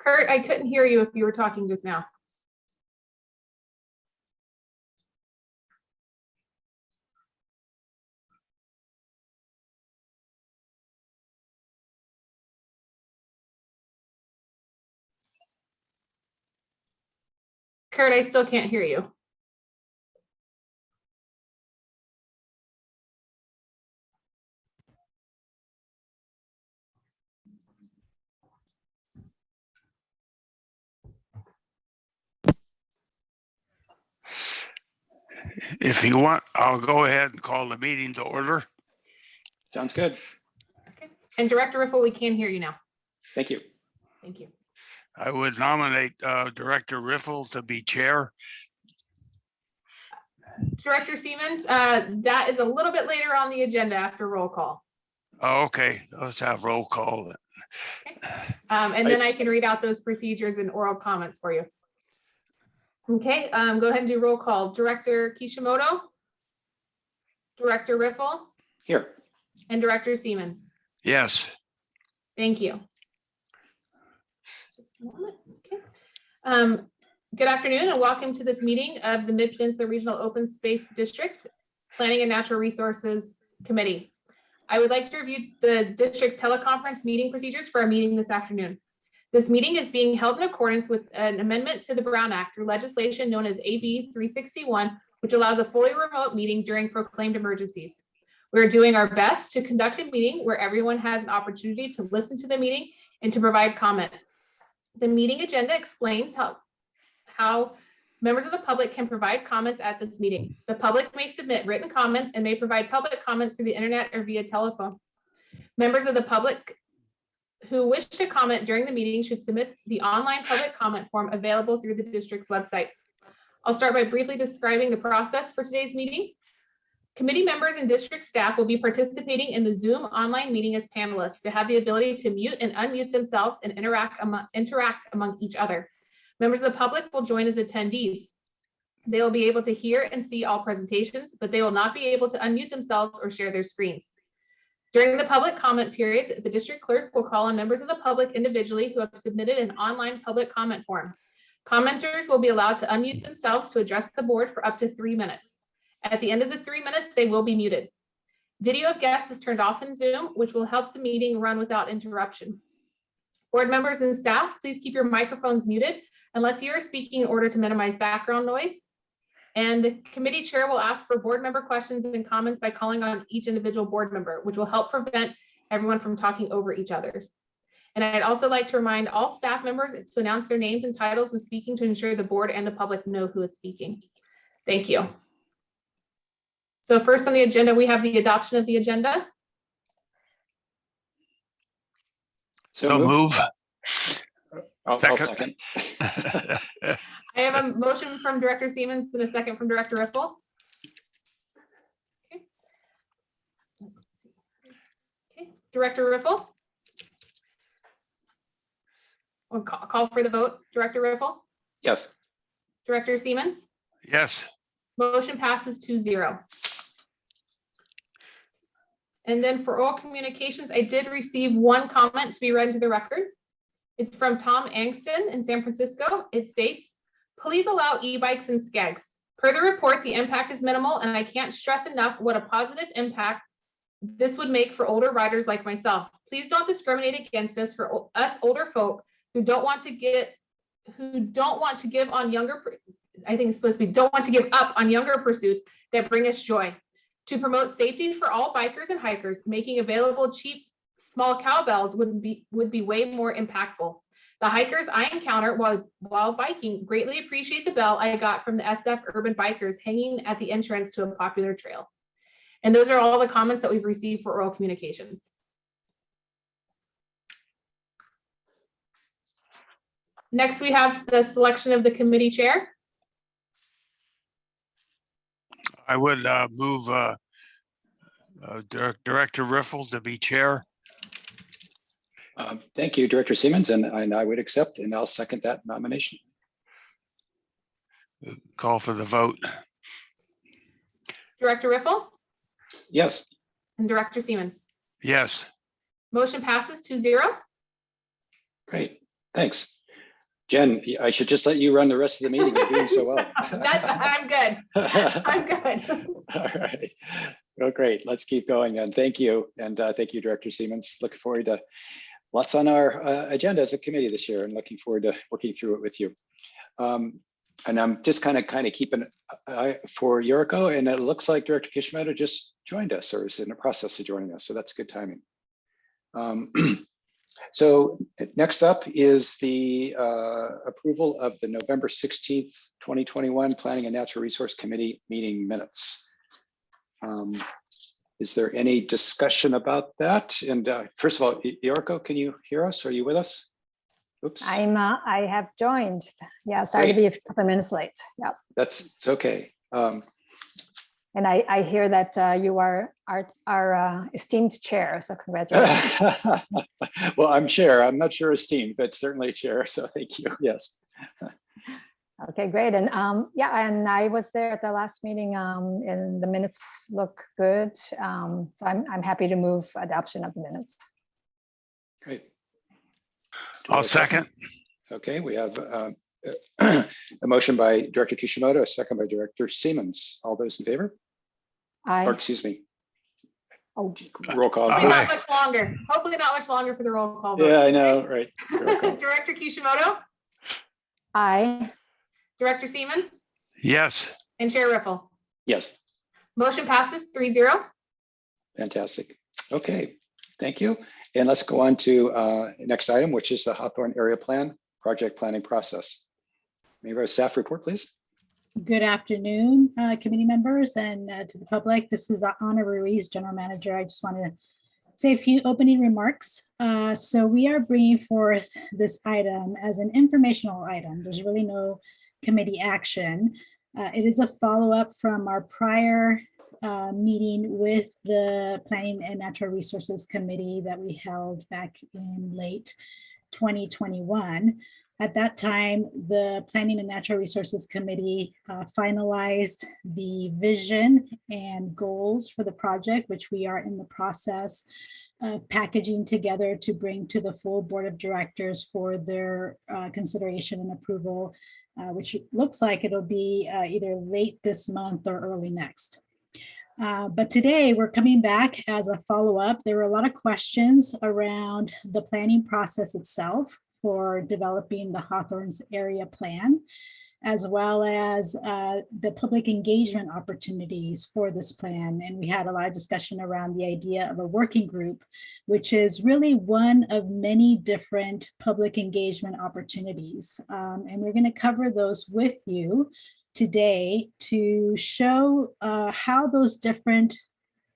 Kurt, I couldn't hear you if you were talking just now. Kurt, I still can't hear you. If you want, I'll go ahead and call the meeting to order. Sounds good. Okay. And Director Riffle, we can hear you now. Thank you. Thank you. I would nominate Director Riffle to be chair. Director Siemens, that is a little bit later on the agenda after roll call. Oh, okay, let's have roll call. And then I can read out those procedures and oral comments for you. Okay, go ahead and do roll call. Director Kishimoto, Director Riffle, Here. and Director Siemens. Yes, Thank you. Just a moment. Okay. Good afternoon and welcome to this meeting of the Mid-Peninsula Regional Open Space District Planning and Natural Resources Committee. I would like to review the district's teleconference meeting procedures for our meeting this afternoon. This meeting is being held in accordance with an amendment to the Brown Act through legislation known as AB 361, which allows a fully remote meeting during proclaimed emergencies. We're doing our best to conduct a meeting where everyone has an opportunity to listen to the meeting and to provide comment. The meeting agenda explains how members of the public can provide comments at this meeting. The public may submit written comments and may provide public comments through the internet or via telephone. Members of the public who wish to comment during the meeting should submit the online public comment form available through the district's website. I'll start by briefly describing the process for today's meeting. Committee members and district staff will be participating in the Zoom online meeting as panelists to have the ability to mute and unmute themselves and interact among each other. Members of the public will join as attendees. They will be able to hear and see all presentations, but they will not be able to unmute themselves or share their screens. During the public comment period, the district clerk will call on members of the public individually who have submitted an online public comment form. Commenters will be allowed to unmute themselves to address the board for up to 3 minutes. At the end of the 3 minutes, they will be muted. Video of guests is turned off in Zoom, which will help the meeting run without interruption. Board members and staff, please keep your microphones muted unless you are speaking in order to minimize background noise. And the committee chair will ask for board member questions and comments by calling on each individual board member, which will help prevent everyone from talking over each other. And I'd also like to remind all staff members to announce their names and titles and speaking to ensure the board and the public know who is speaking. Thank you. So first on the agenda, we have the adoption of the agenda. so move. I'll second. I have a motion from Director Siemens and a second from Director Riffle. Okay. Okay. Director Riffle. We'll call for the vote. Director Riffle. Yes. Director Siemens. Yes, Motion passes 2-0. And then for oral communications, I did receive one comment to be read into the record. It's from Tom Angston in San Francisco. It states, please allow e-bikes and SCAGs. Per the report, the impact is minimal, and I can't stress enough what a positive impact this would make for older riders like myself. Please don't discriminate against us for us older folk who don't want to give on younger, I think it's supposed to be, don't want to give up on younger pursuits that bring us joy. To promote safety for all bikers and hikers, making available cheap small cowbells would be way more impactful. The hikers I encounter while biking greatly appreciate the bell I got from the SF Urban Bikers hanging at the entrance to a popular trail. And those are all the comments that we've received for oral communications. Next, we have the selection of the committee chair. I would move Director Riffle to be chair. Thank you, Director Siemens, and I would accept, and I'll second that nomination. Call for the vote. Director Riffle Yes. and Director Siemens. Yes, Motion passes 2-0. Great. Thanks. Jen, I should just let you run the rest of the meeting. You're doing so well. I'm good. I'm good. All right. Well, great. Let's keep going. And thank you. And thank you, Director Siemens. Looking forward to lots on our agenda as a committee this year and looking forward to working through it with you. And I'm just kind of keeping an eye for Yuriko, and it looks like Director Kishimoto just joined us or is in the process of joining us. So that's good timing. So next up is the approval of the November 16th, 2021 Planning and Natural Resource Committee meeting minutes. Is there any discussion about that? And first of all, Yuriko, can you hear us? Are you with us? Oops. I have joined. Yeah, sorry to be a couple of minutes late. Yeah. It's okay. And I hear that you are our esteemed chair, so congratulations. Well, I'm chair. I'm not sure esteemed, but certainly chair. So thank you. Yes. Okay, great. And yeah, and I was there at the last meeting, and the minutes look good. So I'm happy to move adoption of the minutes. Great. I'll second. Okay, we have a motion by Director Kishimoto, a second by Director Siemens. All those in favor? Or excuse me. Oh, roll call. Hopefully not much longer. Hopefully not much longer for the roll call vote. Yeah, I know, right. Director Kishimoto, aye. Director Siemens, Yes. and Chair Riffle. Yes, Motion passes 3-0. fantastic. Okay, thank you. And let's go on to next item, which is the Hawthorne Area Plan project planning process. May we have a staff report, please? Good afternoon, committee members and to the public. This is Ana Ruiz, General Manager. I just want to say a few opening remarks. So we are bringing forth this item as an informational item. There's really no committee action. It is a follow-up from our prior meeting with the Planning and Natural Resources Committee that we held back in late 2021. At that time, the Planning and Natural Resources Committee finalized the vision and goals for the project, which we are in the process of packaging together to bring to the full board of directors for their consideration and approval, which looks like it'll be either late this month or early next. But today we're coming back as a follow-up. There were a lot of questions around the planning process itself for developing the Hawthorne's area plan, as well as the public engagement opportunities for this plan. And we had a lot of discussion around the idea of a working group, which is really one of many different public engagement opportunities. And we're going to cover those with you today to show how those different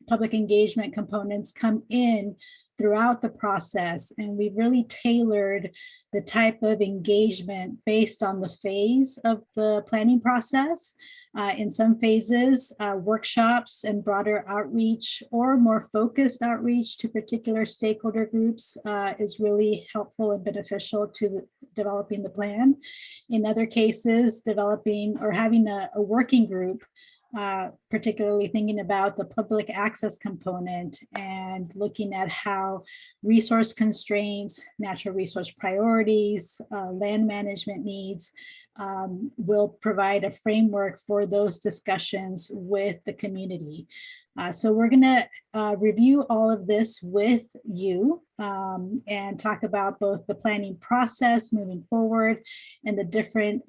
public engagement components come in throughout the process. And we've really tailored the type of engagement based on the phase of the planning process. In some phases, workshops and broader outreach or more focused outreach to particular stakeholder groups is really helpful and beneficial to developing the plan. In other cases, developing or having a working group, particularly thinking about the public access component and looking at how resource constraints, natural resource priorities, land management needs will provide a framework for those discussions with the community. So we're going to review all of this with you and talk about both the planning process moving forward and the different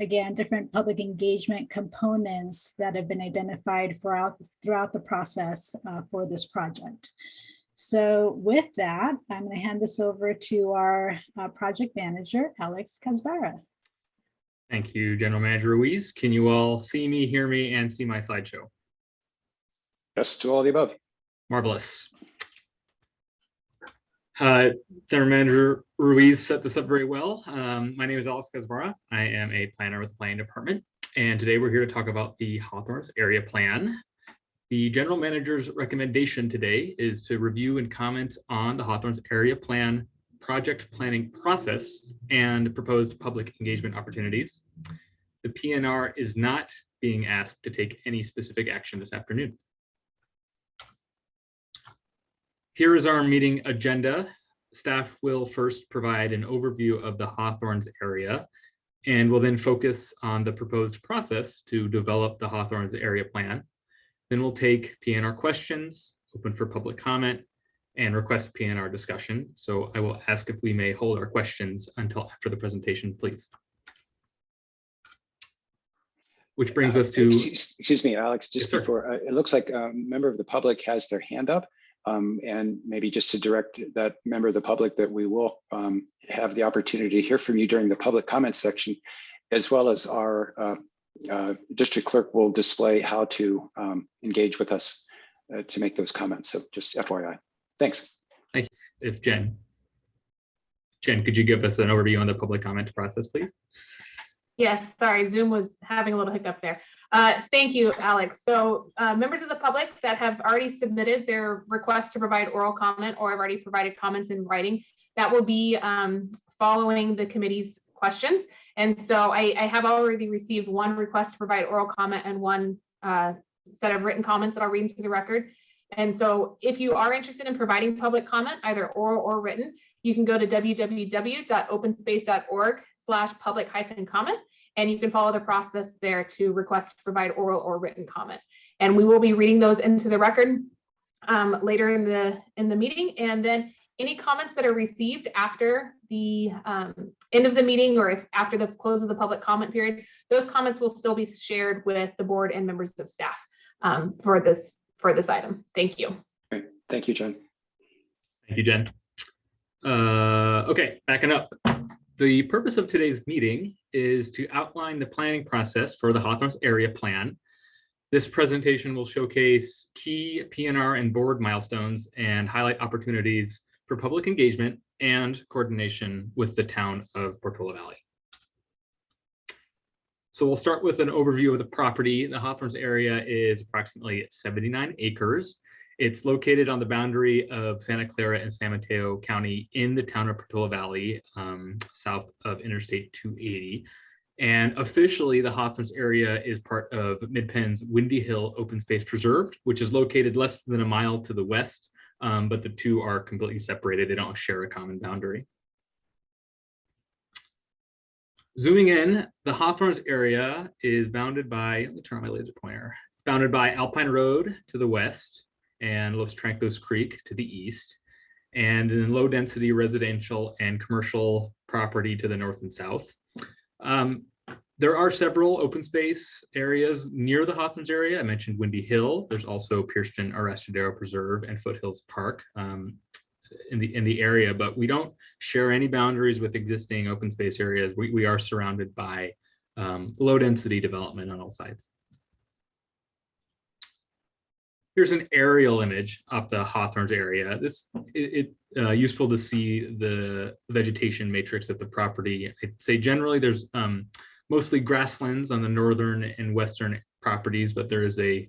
public engagement components that have been identified throughout the process for this project. So with that, I'm going to hand this over to our project manager, Alex Casvara. Thank you, General Manager Ruiz. Can you all see me, hear me, and see my slideshow? Yes, to all the above. Marvelous. General Manager Ruiz set this up very well. My name is Alex Casvara. I am a planner with the Planning Department, and today we're here to talk about the Hawthorne's Area Plan. The General Manager's recommendation today is to review and comment on the Hawthorne's Area Plan project planning process and proposed public engagement opportunities. The PNR is not being asked to take any specific action this afternoon. Here is our meeting agenda. Staff will first provide an overview of the Hawthorne's area. and will then focus on the proposed process to develop the Hawthorne's area plan. Then we'll take PNR questions, open for public comment, and request PNR discussion. So I will ask if we may hold our questions until after the presentation, please. Which brings us to. Excuse me, Alex, just Yes, sir. before, it looks like a member of the public has their hand up. And maybe just to direct that member of the public that we will have the opportunity to hear from you during the public comment section, as well as our district clerk will display how to engage with us to make those comments. So just FYI. Thanks. If Jen, could you give us an overview on the public comment process, please? Yes, sorry, Zoom was having a little hiccup there. Thank you, Alex. So members of the public that have already submitted their request to provide oral comment or have already provided comments in writing, that will be following the committee's questions. And so I have already received one request to provide oral comment and one set of written comments that I'll read into the record. And so if you are interested in providing public comment, either oral or written, you can go to www.openspace.org/public-comment, and you can follow the process there to request to provide oral or written comment. And we will be reading those into the record later in the meeting. And then any comments that are received after the end of the meeting or if after the close of the public comment period, those comments will still be shared with the board and members of staff for this item. Thank you. Great. Thank you, Jen. Thank you, Jen. Okay, backing up. The purpose of today's meeting is to outline the planning process for the Hawthorne's area plan. This presentation will showcase key PNR and board milestones and highlight opportunities for public engagement and coordination with the town of Portola Valley. So we'll start with an overview of the property. The Hawthorne's area is approximately 79 acres. It's located on the boundary of Santa Clara and San Mateo County in the town of Portola Valley, south of Interstate 280. And officially, the Hawthorne's area is part of Mid-Penn's Windy Hill Open Space Preserve, which is located less than a mile to the west, but the two are completely separated. They don't share a common boundary. Zooming in, the Hawthorne's area is bounded by, let me turn on my laser pointer, bounded by Alpine Road to the west and Los Trancos Creek to the east, and in low density residential and commercial property to the north and south. There are several open space areas near the Hawthorne's area. I mentioned Windy Hill. There's also Pierceton Arrestadero Preserve and Foothills Park in the area, but we don't share any boundaries with existing open space areas. We are surrounded by low density development on all sides. Here's an aerial image of the Hawthorne's area. This is useful to see the vegetation matrix of the property. I'd say generally there's mostly grasslands on the northern and western properties, but there is a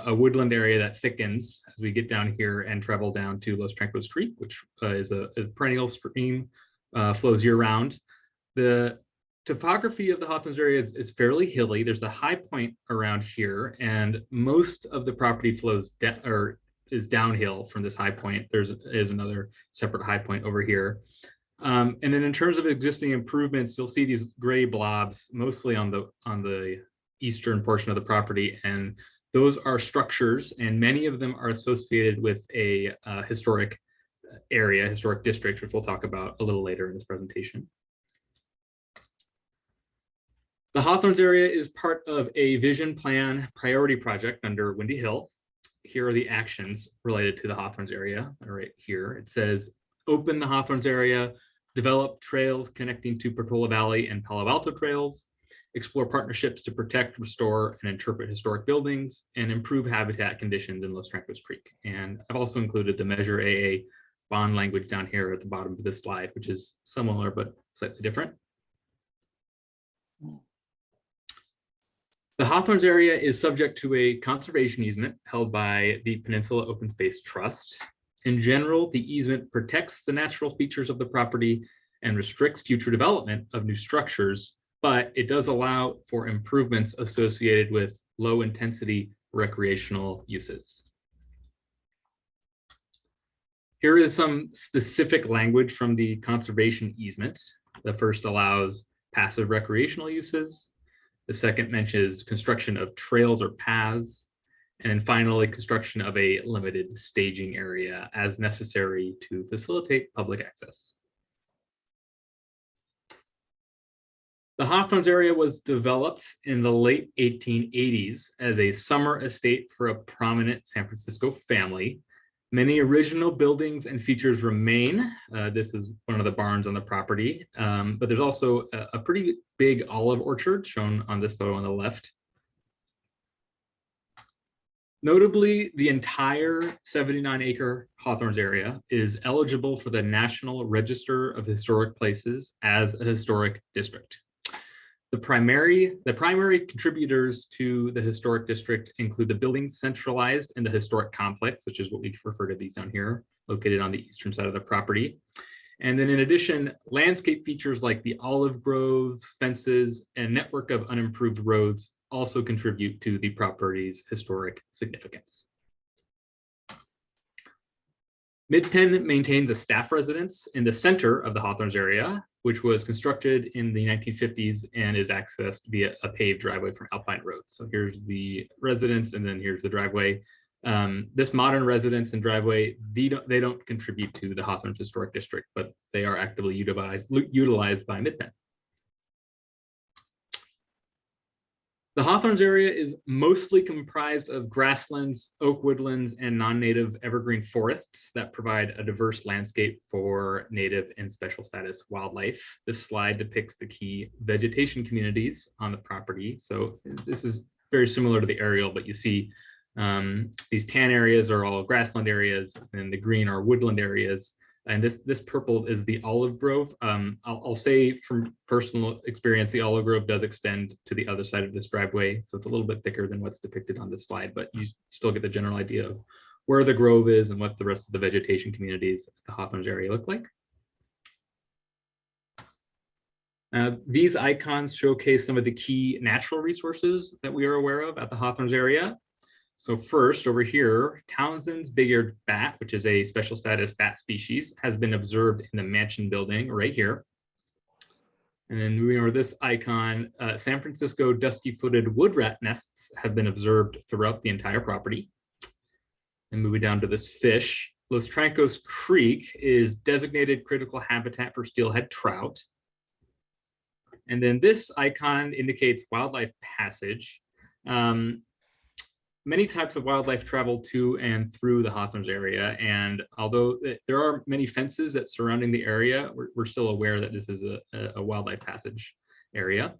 woodland area that thickens as we get down here and travel down to Los Trancos Creek, which is a perennial stream, flows year round. The topography of the Hawthorne's area is fairly hilly. There's a high point around here, and most of the property flows is downhill from this high point. There's another separate high point over here. And then in terms of existing improvements, you'll see these gray blobs mostly on the eastern portion of the property, and those are structures, and many of them are associated with a historic area, historic district, which we'll talk about a little later in this presentation. The Hawthorne's area is part of a vision plan priority project under Windy Hill. Here are the actions related to the Hawthorne's area right here. It says, open the Hawthorne's area, develop trails connecting to Portola Valley and Palo Alto trails, explore partnerships to protect, restore, and interpret historic buildings, and improve habitat conditions in Los Trancos Creek. And I've also included the Measure AA bond language down here at the bottom of this slide, which is similar but slightly different. The Hawthorne's area is subject to a conservation easement held by the Peninsula Open Space Trust. In general, the easement protects the natural features of the property and restricts future development of new structures, but it does allow for improvements associated with low intensity recreational uses. Here is some specific language from the conservation easement. The first allows passive recreational uses. The second mentions construction of trails or paths. And then finally, construction of a limited staging area as necessary to facilitate public access. The Hawthorns area was developed in the late 1880s as a summer estate for a prominent San Francisco family. Many original buildings and features remain. This is one of the barns on the property, but there's also a pretty big olive orchard shown on this photo on the left. Notably, the entire 79-acre Hawthorns area is eligible for the National Register of Historic Places as a historic district. The primary contributors to the historic district include the buildings centralized in the historic complex, which is what we refer to these down here, located on the eastern side of the property. And then in addition, landscape features like the olive groves, fences, and network of unimproved roads also contribute to the property's historic significance. Mid-Penn maintains a staff residence in the center of the Hawthorns area, which was constructed in the 1950s and is accessed via a paved driveway from Alpine Road. So here's the residence, and then here's the driveway. This modern residence and driveway, they don't contribute to the Hawthorns Historic District, but they are actively utilized by Mid-Penn. The Hawthorns area is mostly comprised of grasslands, oak woodlands, and non-native evergreen forests that provide a diverse landscape for native and special status wildlife. This slide depicts the key vegetation communities on the property. So this is very similar to the aerial, but you see these tan areas are all grassland areas, and the green are woodland areas. And this purple is the olive grove. I'll say from personal experience, the olive grove does extend to the other side of this driveway. So it's a little bit thicker than what's depicted on this slide, but you still get the general idea of where the grove is and what the rest of the vegetation communities of the Hawthorns area look like. These icons showcase some of the key natural resources that we are aware of at the Hawthorns area. So first, over here, Townsend's big-eared bat, which is a special status bat species, has been observed in the mansion building right here. And then moving over this icon, San Francisco dusky-footed wood rat nests have been observed throughout the entire property. And moving down to this fish, Los Trancos Creek is designated critical habitat for steelhead trout. And then this icon indicates wildlife passage. Many types of wildlife travel to and through the Hawthorns area. And although there are many fences that surrounding the area, we're still aware that this is a wildlife passage area.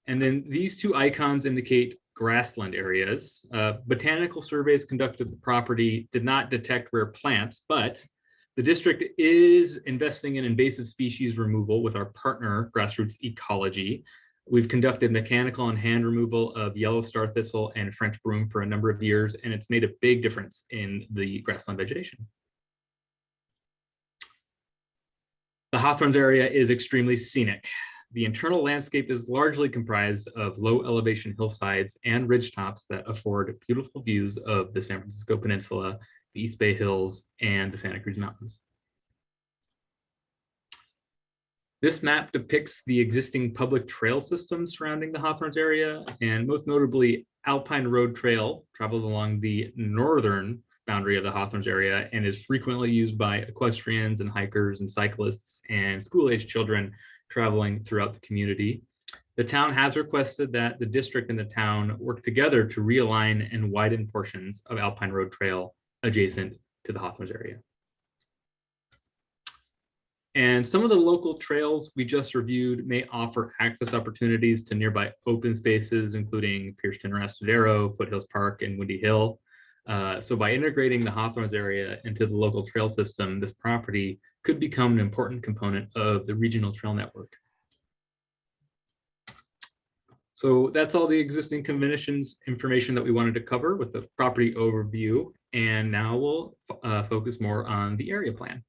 And then these two icons indicate grassland areas. Botanical surveys conducted at the property did not detect rare plants, but the district is investing in invasive species removal with our partner, Grassroots Ecology. We've conducted mechanical and hand removal of yellow star thistle and French broom for a number of years, and it's made a big difference in the grassland vegetation. The Hawthorns area is extremely scenic. The internal landscape is largely comprised of low elevation hillsides and ridgetops that afford beautiful views of the San Francisco Peninsula, the East Bay Hills, and the Santa Cruz Mountains. This map depicts the existing public trail system surrounding the Hawthorns area, and most notably, Alpine Road Trail travels along the northern boundary of the Hawthorns area and is frequently used by equestrians and hikers and cyclists and school-age children traveling throughout the community. The town has requested that the district and the town work together to realign and widen portions of Alpine Road Trail adjacent to the Hawthorns area. And some of the local trails we just reviewed may offer access opportunities to nearby open spaces, including Pierceton Rastadero, Foothills Park, and Windy Hill. So by integrating the Hawthorns area into the local trail system, this property could become an important component of the regional trail network. So that's all the existing conventions information that we wanted to cover with the property overview. And now we'll focus more on the area plan.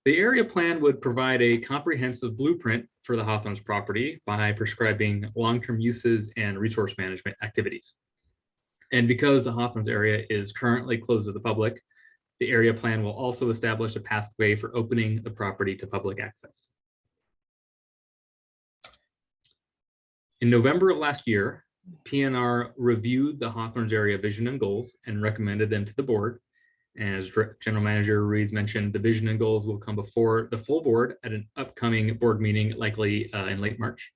The area plan would provide a comprehensive blueprint for the Hawthorns property by prescribing long-term uses and resource management activities. And because the Hawthorns area is currently closed to the public, the area plan will also establish a pathway for opening the property to public access. In November of last year, PNR reviewed the Hawthornes area vision and goals and recommended them to the board. And as General Manager Ruiz mentioned, the vision and goals will come before the full board at an upcoming board meeting, likely in late March.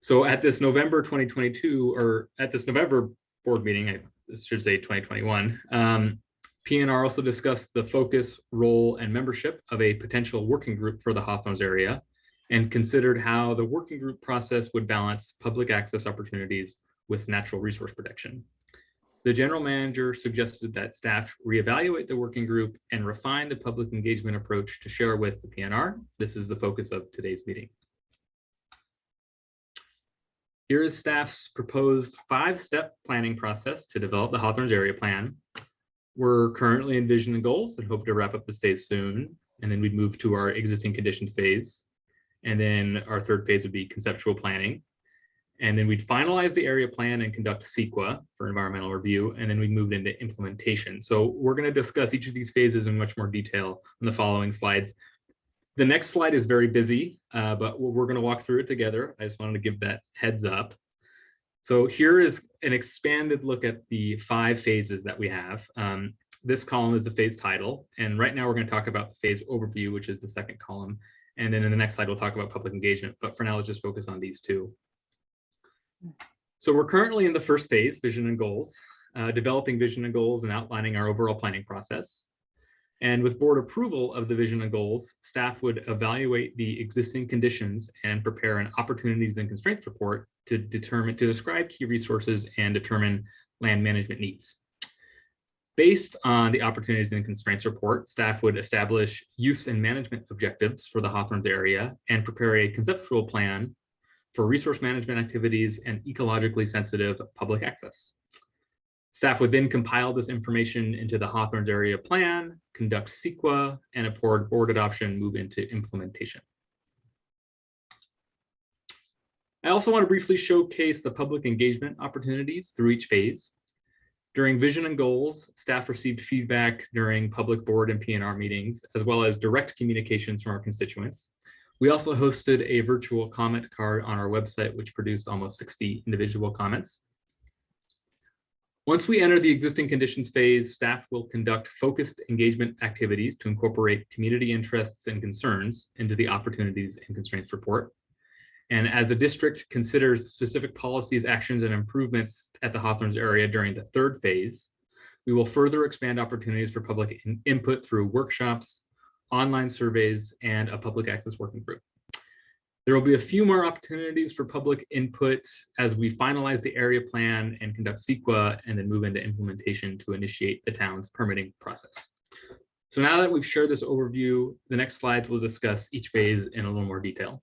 So at this November 2022, or at this November board meeting, I should say 2021, PNR also discussed the focus, role, and membership of a potential working group for the Hawthornes area and considered how the working group process would balance public access opportunities with natural resource protection. The general manager suggested that staff reevaluate the working group and refine the public engagement approach to share with the PNR. This is the focus of today's meeting. Here is staff's proposed 5-step planning process to develop the Hawthornes area plan. We're currently in vision and goals and hope to wrap up this phase soon. And then we'd move to our existing conditions phase. And then our third phase would be conceptual planning. And then we'd finalize the area plan and conduct CEQA for environmental review. And then we moved into implementation. So we're going to discuss each of these phases in much more detail in the following slides. The next slide is very busy, but we're going to walk through it together. I just wanted to give that heads up. So here is an expanded look at the 5 phases that we have. This column is the phase title. And right now we're going to talk about the phase overview, which is the second column. And then in the next slide, we'll talk about public engagement. But for now, let's just focus on these 2. So we're currently in the first phase, vision and goals, developing vision and goals and outlining our overall planning process. And with board approval of the vision and goals, staff would evaluate the existing conditions and prepare an opportunities and constraints report to describe key resources and determine land management needs. Based on the opportunities and constraints report, staff would establish use and management objectives for the Hawthornes area and prepare a conceptual plan for resource management activities and ecologically sensitive public access. Staff would then compile this information into the Hawthornes area plan, conduct CEQA, and upon board adoption, move into implementation. I also want to briefly showcase the public engagement opportunities through each phase. During vision and goals, staff received feedback during public board and PNR meetings, as well as direct communications from our constituents. We also hosted a virtual comment card on our website, which produced almost 60 individual comments. Once we enter the existing conditions phase, staff will conduct focused engagement activities to incorporate community interests and concerns into the opportunities and constraints report. And as the district considers specific policies, actions, and improvements at the Hawthornes area during the third phase, we will further expand opportunities for public input through workshops, online surveys, and a public access working group. There will be a few more opportunities for public input as we finalize the area plan and conduct CEQA and then move into implementation to initiate the town's permitting process. So now that we've shared this overview, the next slides will discuss each phase in a little more detail.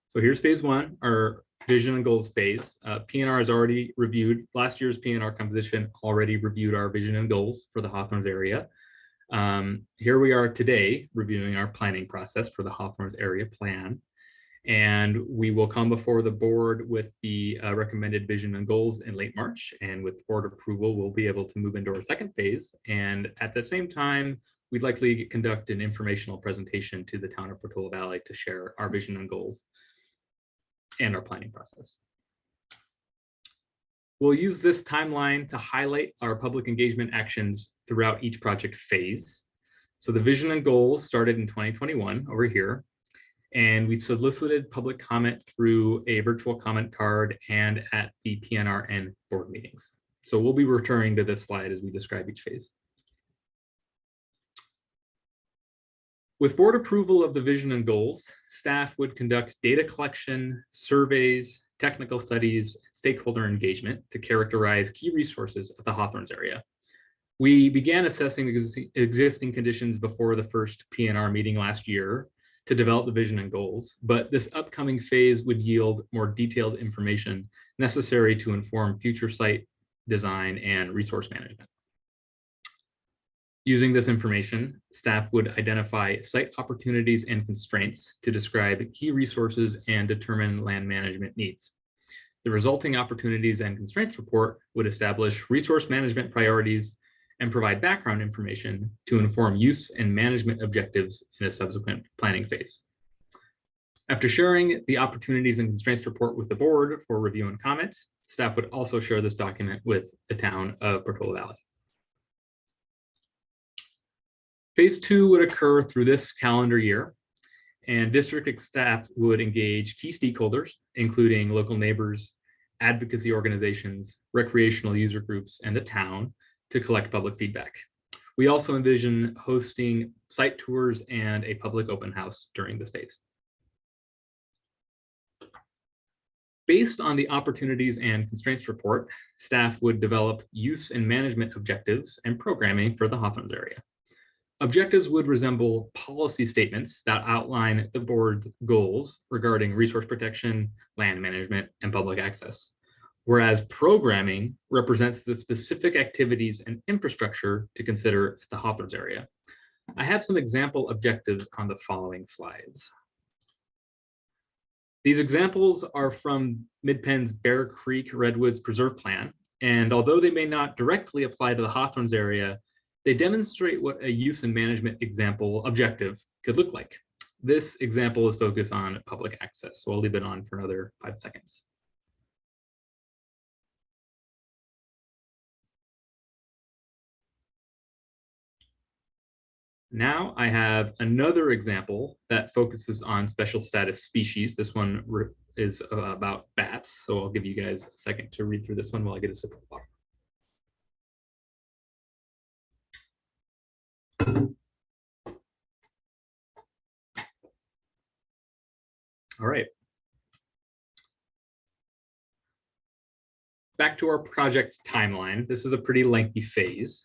So here's phase 1, our vision and goals phase. PNR has already reviewed, last year's PNR composition already reviewed our vision and goals for the Hawthornes area. Here we are today reviewing our planning process for the Hawthornes area plan. And we will come before the board with the recommended vision and goals in late March. And with board approval, we'll be able to move into our second phase. And at the same time, we'd likely conduct an informational presentation to the town of Portola Valley to share our vision and goals and our planning process. We'll use this timeline to highlight our public engagement actions throughout each project phase. So the vision and goals started in 2021 over here, and we solicited public comment through a virtual comment card and at the PNR and board meetings. So we'll be returning to this slide as we describe each phase. With board approval of the vision and goals, staff would conduct data collection, surveys, technical studies, stakeholder engagement to characterize key resources of the Hawthornes area. We began assessing existing conditions before the first PNR meeting last year to develop the vision and goals, but this upcoming phase would yield more detailed information necessary to inform future site design and resource management. Using this information, staff would identify site opportunities and constraints to describe key resources and determine land management needs. The resulting opportunities and constraints report would establish resource management priorities and provide background information to inform use and management objectives in a subsequent planning phase. After sharing the opportunities and constraints report with the board for review and comment, staff would also share this document with the town of Portola Valley. Phase 2 would occur through this calendar year, and district staff would engage key stakeholders, including local neighbors, advocacy organizations, recreational user groups, and the town to collect public feedback. We also envision hosting site tours and a public open house during this phase. Based on the opportunities and constraints report, staff would develop use and management objectives and programming for the Hawthorns area. Objectives would resemble policy statements that outline the board's goals regarding resource protection, land management, and public access, whereas programming represents the specific activities and infrastructure to consider at the Hawthorns area. I have some example objectives on the following slides. These examples are from Mid-Penn's Bear Creek Redwoods Preserve Plan, and although they may not directly apply to the Hawthorns area, they demonstrate what a use and management example objective could look like. This example is focused on public access, so I'll leave it on for another 5 seconds. Now I have another example that focuses on special status species. This one is about bats, so I'll give you guys a second to read through this one while I get a sip of water. All right. Back to our project timeline. This is a pretty lengthy phase.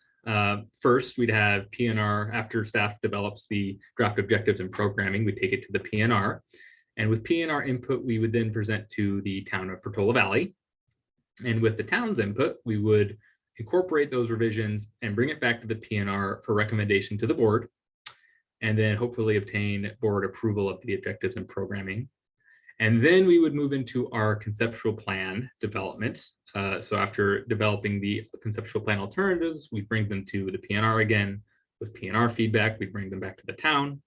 First, we'd have PNR. After staff develops the draft objectives and programming, we take it to the PNR. And with PNR input, we would then present to the town of Portola Valley. And with the town's input, we would incorporate those revisions and bring it back to the PNR for recommendation to the board, and then hopefully obtain board approval of the objectives and programming. And then we would move into our conceptual plan development. So after developing the conceptual plan alternatives, we bring them to the PNR again. With PNR feedback, we bring them back to the town.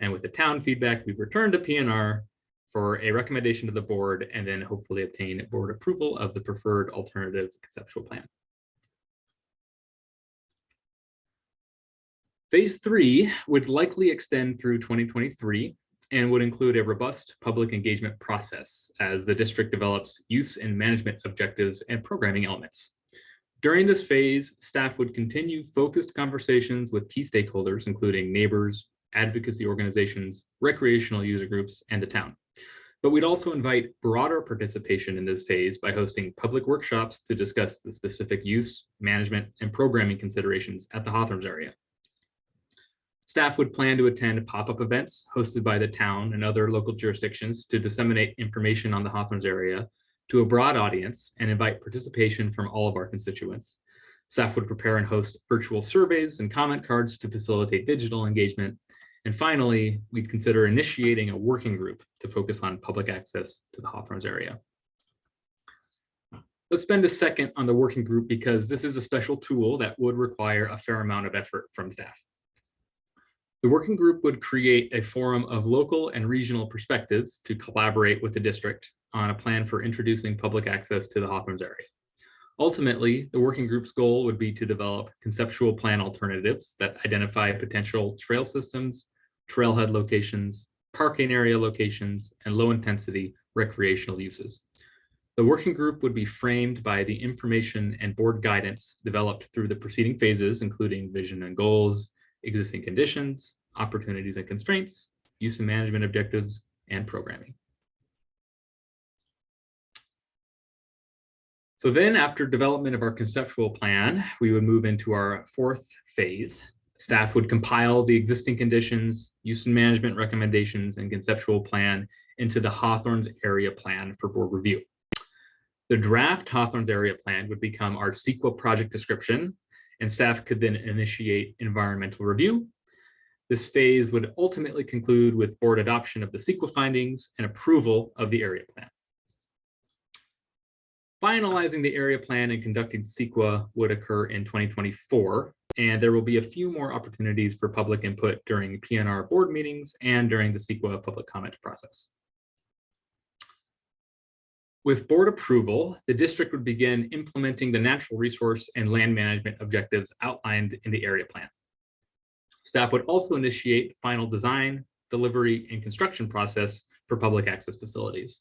And with the town feedback, we return to PNR for a recommendation to the board, and then hopefully obtain board approval of the preferred alternative conceptual plan. Phase 3 would likely extend through 2023 and would include a robust public engagement process as the district develops use and management objectives and programming elements. During this phase, staff would continue focused conversations with key stakeholders, including neighbors, advocacy organizations, recreational user groups, and the town. But we'd also invite broader participation in this phase by hosting public workshops to discuss the specific use, management, and programming considerations at the Hawthorns area. Staff would plan to attend pop-up events hosted by the town and other local jurisdictions to disseminate information on the Hawthorns area to a broad audience and invite participation from all of our constituents. Staff would prepare and host virtual surveys and comment cards to facilitate digital engagement. And finally, we'd consider initiating a working group to focus on public access to the Hawthorns area. Let's spend a second on the working group because this is a special tool that would require a fair amount of effort from staff. The working group would create a forum of local and regional perspectives to collaborate with the district on a plan for introducing public access to the Hawthorns area. Ultimately, the working group's goal would be to develop conceptual plan alternatives that identify potential trail systems, trailhead locations, parking area locations, and low-intensity recreational uses. The working group would be framed by the information and board guidance developed through the preceding phases, including vision and goals, existing conditions, opportunities and constraints, use and management objectives, and programming. So then after development of our conceptual plan, we would move into our 4th phase. Staff would compile the existing conditions, use and management recommendations, and conceptual plan into the Hawthorns area plan for board review. The draft Hawthorns area plan would become our CEQA project description, and staff could then initiate environmental review. This phase would ultimately conclude with board adoption of the CEQA findings and approval of the area plan. Finalizing the area plan and conducting CEQA would occur in 2024, and there will be a few more opportunities for public input during PNR board meetings and during the CEQA public comment process. With board approval, the district would begin implementing the natural resource and land management objectives outlined in the area plan. Staff would also initiate the final design, delivery, and construction process for public access facilities.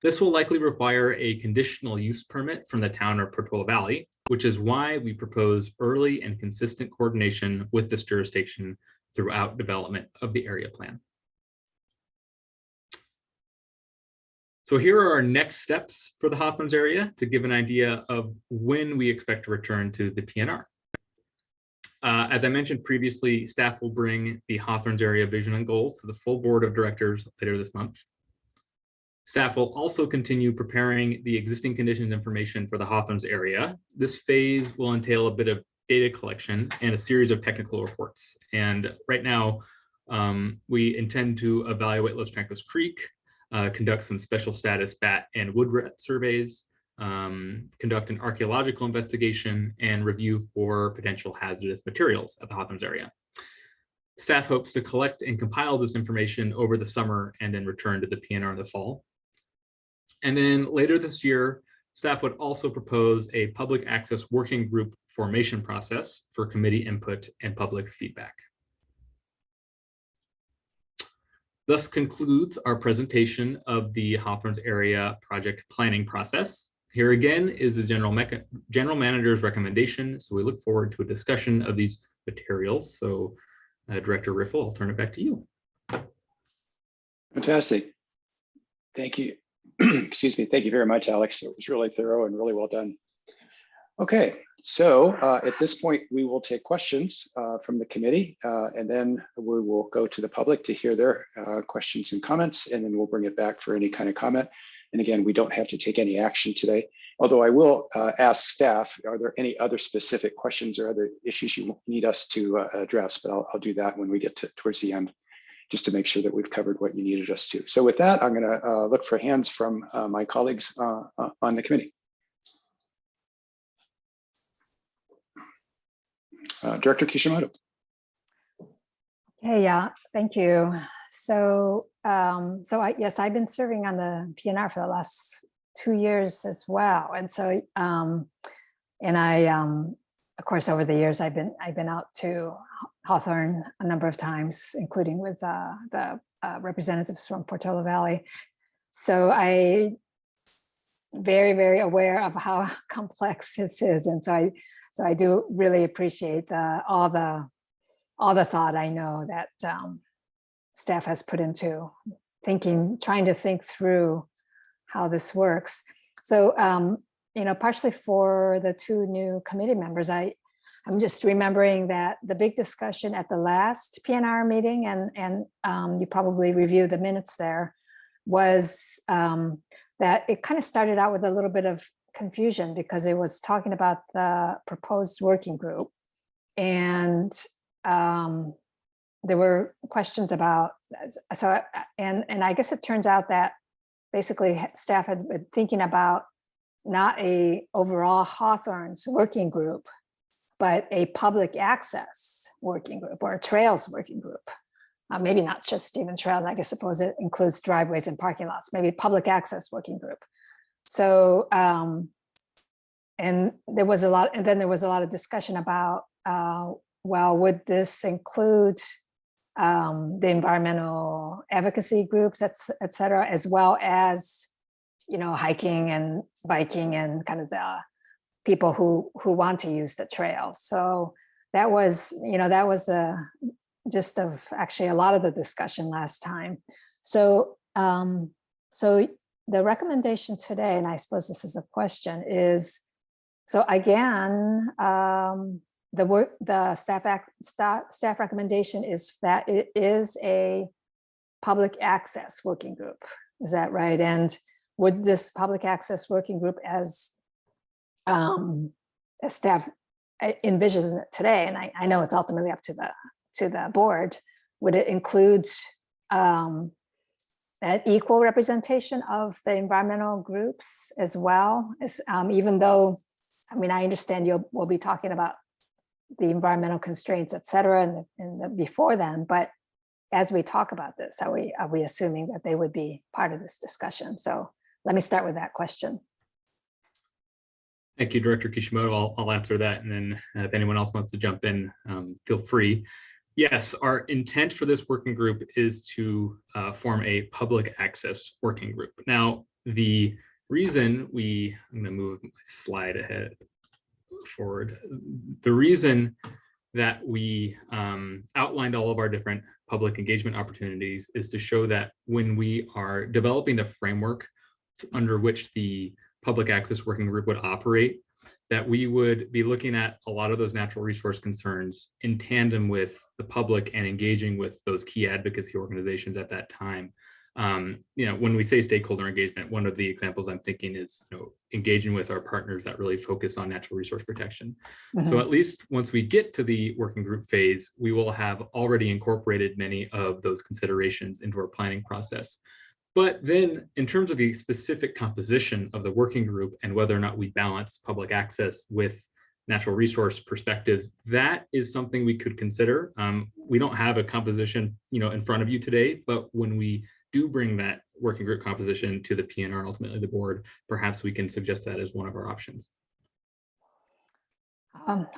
This will likely require a conditional use permit from the town of Portola Valley, which is why we propose early and consistent coordination with this jurisdiction throughout development of the area plan. So here are our next steps for the Hawthornes area to give an idea of when we expect to return to the PNR. As I mentioned previously, staff will bring the Hawthornes area vision and goals to the full board of directors later this month. Staff will also continue preparing the existing conditions information for the Hawthornes area. This phase will entail a bit of data collection and a series of technical reports. And right now, we intend to evaluate Los Trancos Creek, conduct some special status bat and wood rat surveys, conduct an archaeological investigation, and review for potential hazardous materials at the Hawthornes area. Staff hopes to collect and compile this information over the summer and then return to the PNR in the fall. And then later this year, staff would also propose a public access working group formation process for committee input and public feedback. Thus concludes our presentation of the Hawthornes area project planning process. Here again is the general manager's recommendation. So we look forward to a discussion of these materials. So Director Riffle, I'll turn it back to you. Fantastic. Thank you. Excuse me. Thank you very much, Alex. It was really thorough and really well done. Okay, so at this point, we will take questions from the committee, and then we will go to the public to hear their questions and comments, and then we'll bring it back for any kind of comment. And again, we don't have to take any action today, although I will ask staff, are there any other specific questions or other issues you need us to address? But I'll do that when we get towards the end, just to make sure that we've covered what you needed us to. So with that, I'm going to look for hands from my colleagues on the committee. Director Kishimoto. Okay, yeah, thank you. So, yes, I've been serving on the PNR for the last 2 years as well, and so, and I, of course, over the years, I've been out to Hawthorne a number of times, including with the representatives from Portola Valley. So I very, very aware of how complex this is, and so I do really appreciate all the thought I know that staff has put into trying to think through how this works. So, partially for the 2 new committee members, I'm just remembering that the big discussion at the last PNR meeting, and you probably reviewed the minutes there, was that it kind of started out with a little bit of confusion because it was talking about the proposed working group, and there were questions about, and I guess it turns out that basically staff had been thinking about not a overall Hawthornes working group, but a public access working group or a trails working group. Maybe not just even trails, I guess suppose it includes driveways and parking lots, maybe public access working group. So, and there was a lot, and then there was a lot of discussion about, well, would this include the environmental advocacy groups, et cetera, as well as, hiking and biking and kind of the people who want to use the trail. So that was the gist of actually a lot of the discussion last time. So, so the recommendation today, and I suppose this is a question, is, so again, the staff recommendation is that it is a public access working group. Is that right? And would this public access working group, as staff envisions it today, and I know it's ultimately up to the board, would it include an equal representation of the environmental groups as well? As, even though, I understand we'll be talking about the environmental constraints, et cetera, and before then, but as we talk about this, are we assuming that they would be part of this discussion? So let me start with that question. Thank you, Director Kishimoto. I'll answer that. And then if anyone else wants to jump in, feel free. Yes, our intent for this working group is to form a public access working group. Now, the reason I'm going to move my slide forward. The reason that we outlined all of our different public engagement opportunities is to show that when we are developing the framework under which the public access working group would operate, that we would be looking at a lot of those natural resource concerns in tandem with the public and engaging with those key advocacy organizations at that time. When we say stakeholder engagement, one of the examples I'm thinking is engaging with our partners that really focus on natural resource protection. So at least once we get to the working group phase, we will have already incorporated many of those considerations into our planning process. But then in terms of the specific composition of the working group and whether or not we balance public access with natural resource perspectives, that is something we could consider. We don't have a composition, in front of you today, but when we do bring that working group composition to the PNR and ultimately the board, perhaps we can suggest that as one of our options.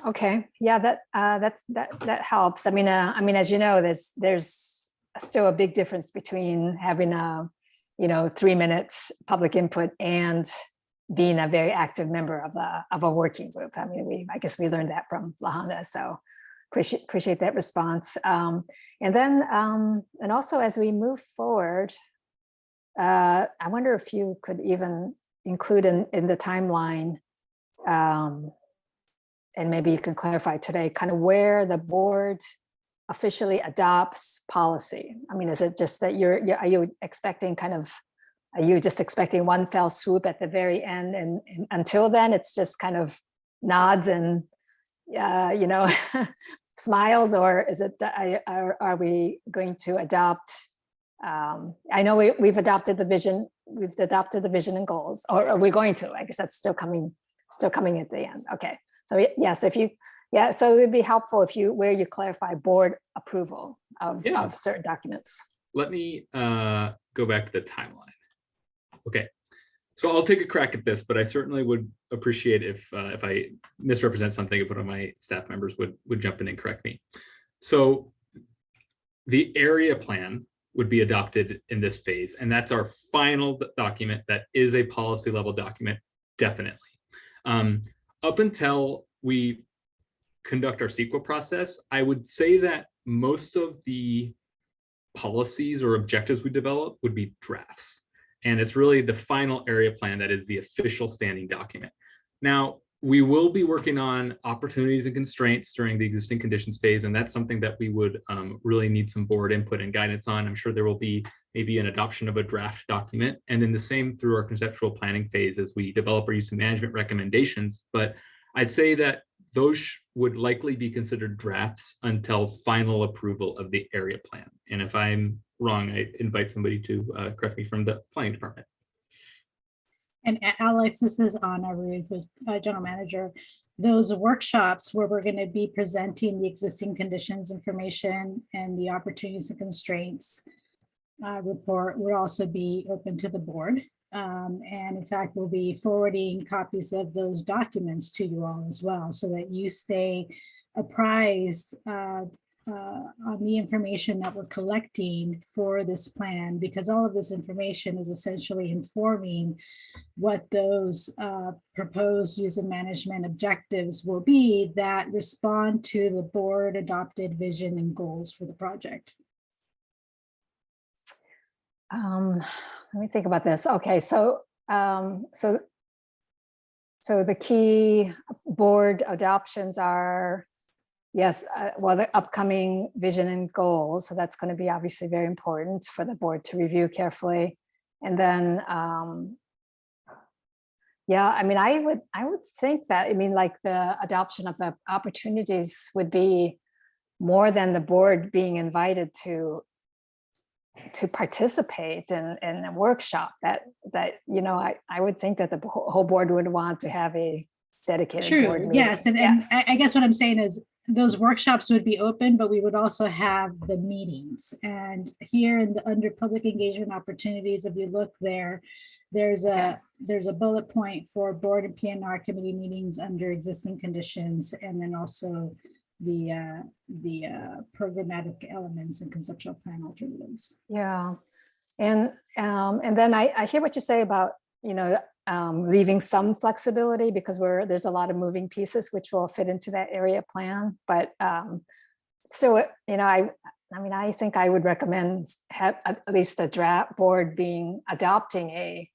Okay, yeah, that helps. I mean, as you know, there's still a big difference between having a 3 minutes public input and being a very active member of a working group. I mean, I guess we learned that from Lahana, so appreciate that response. And then, and also as we move forward, I wonder if you could even include in the timeline, and maybe you can clarify today, kind of where the board officially adopts policy. I mean, is it just that are you expecting are you just expecting one fell swoop at the very end, and until then it's just kind of nods and smiles, or is it, are we going to adopt, I know we've adopted the vision and goals, or are we going to? I guess that's still coming at the end. Okay, so yes, so it would be helpful where you clarify board approval of certain documents. Let me go back to the timeline. Okay, so I'll take a crack at this, but I certainly would appreciate if I misrepresent something, if one of my staff members would jump in and correct me. So the area plan would be adopted in this phase, and that's our final document that is a policy level document, definitely. Up until we conduct our CEQA process, I would say that most of the policies or objectives we develop would be drafts. And it's really the final area plan that is the official standing document. Now, we will be working on opportunities and constraints during the existing conditions phase, and that's something that we would really need some board input and guidance on. I'm sure there will be maybe an adoption of a draft document, and then the same through our conceptual planning phase as we develop our use of management recommendations. But I'd say that those would likely be considered drafts until final approval of the area plan. And if I'm wrong, I invite somebody to correct me from the planning department. And Alex, this is Anna Ruiz, with General Manager. Those workshops where we're going to be presenting the existing conditions information and the opportunities and constraints report would also be open to the board. And in fact, we'll be forwarding copies of those documents to you all as well, so that you stay apprised on the information that we're collecting for this plan, because all of this information is essentially informing what those proposed use and management objectives will be that respond to the board adopted vision and goals for the project. Let me think about this. Okay, so so the key board adoptions are, yes, well, the upcoming vision and goals. So that's going to be obviously very important for the board to review carefully. And then, yeah, I mean, I would think that, I mean, like the adoption of the opportunities would be more than the board being invited to participate in a workshop. That I would think that the whole board would want to have a dedicated board True, meeting. yes, and Yes. I guess what I'm saying is those workshops would be open, but we would also have the meetings. And here under public engagement opportunities, if you look there, there's a bullet point for board and PNR committee meetings under existing conditions, and then also the programmatic elements and conceptual plan alternatives. Yeah. And then I hear what you say about, leaving some flexibility because there's a lot of moving pieces which will fit into that area plan. But so, I think I would recommend have at least the draft board adopting a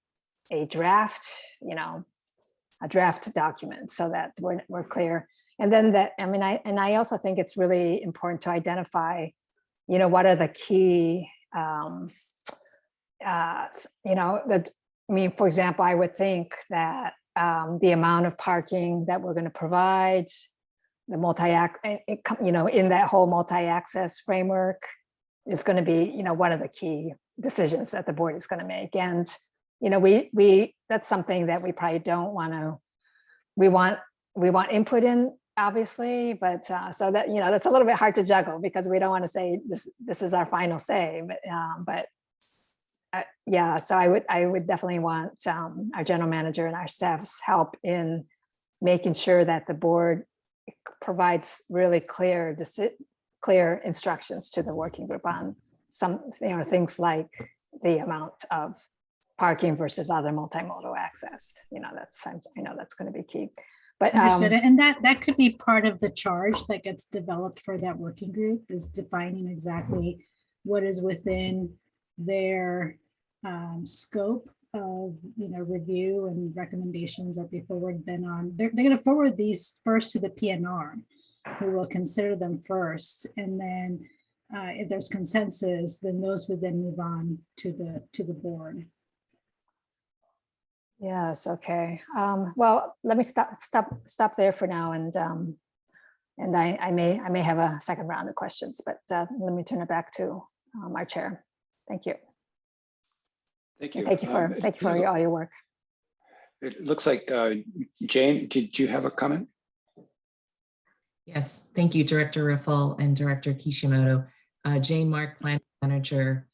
draft, a draft document so that we're clear. And then I also think it's really important to identify, what are the key, for example, I would think that the amount of parking that we're going to provide, the in that whole multi-access framework is going to be, one of the key decisions that the board is going to make. And, that's something that we probably don't want to, we want input in, obviously, but so that, that's a little bit hard to juggle because we don't want to say this is our final say, but yeah, so I would definitely want our general manager and our staff's help in making sure that the board provides really clear instructions to the working group on some, things like the amount of parking versus other multimodal access. I know that's going to be key. But Understood. And that could be part of the charge that gets developed for that working group, is defining exactly what is within their scope of review and recommendations that they forward then on. They're going to forward these first to the PNR, who will consider them first, and then if there's consensus, then those would then move on to the board. Yes, okay. Well, let me stop there for now, and I may have a second round of questions, but let me turn it back to our chair. Thank you. Thank you. Thank you for all your work. It looks like Jane, did you have a comment? Yes, thank you, Director Riffle and Director Kishimoto. Jane Mark, Planning Manager.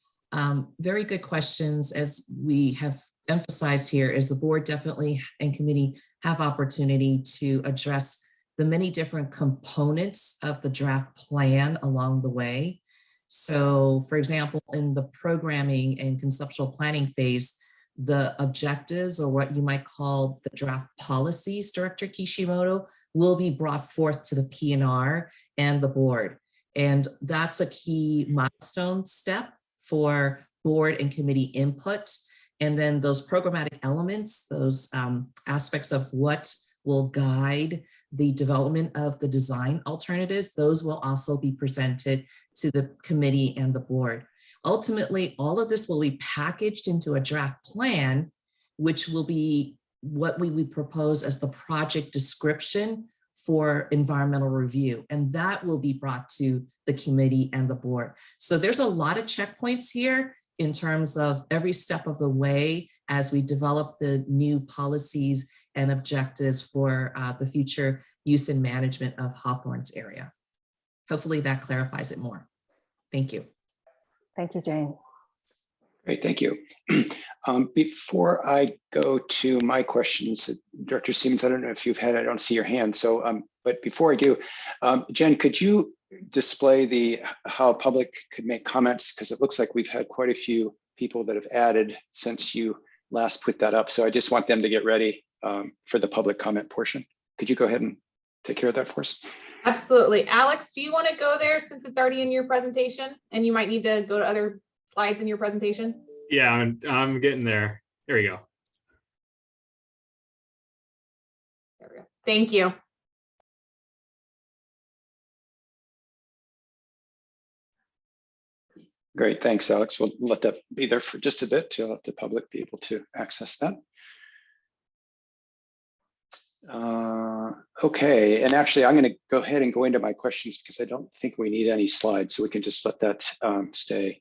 Very good questions. As we have emphasized here, is the board definitely and committee have opportunity to address the many different components of the draft plan along the way. So, for example, in the programming and conceptual planning phase, the objectives, or what you might call the draft policies, Director Kishimoto, will be brought forth to the PNR and the board. And that's a key milestone step for board and committee input. And then those programmatic elements, those aspects of what will guide the development of the design alternatives, those will also be presented to the committee and the board. Ultimately, all of this will be packaged into a draft plan, which will be what we would propose as the project description for environmental review. And that will be brought to the committee and the board. So there's a lot of checkpoints here in terms of every step of the way as we develop the new policies and objectives for the future use and management of Hawthorne's area. Hopefully that clarifies it more. Thank you. Thank you, Jane. Great, thank you. Before I go to my questions, Director Siemens, I don't know if you've had, I don't see your hand. So, but before I do, Jen, could you display how public could make comments? Because it looks like we've had quite a few people that have added since you last put that up. So I just want them to get ready for the public comment portion. Could you go ahead and take care of that for us? Absolutely. Alex, do you want to go there since it's already in your presentation and you might need to go to other slides in your presentation? Yeah, I'm getting there. There we go. There we go. Thank you. Great, thanks, Alex. We'll let that be there for just a bit to let the public be able to access that. Okay, and actually I'm going to go ahead and go into my questions because I don't think we need any slides, so we can just let that stay.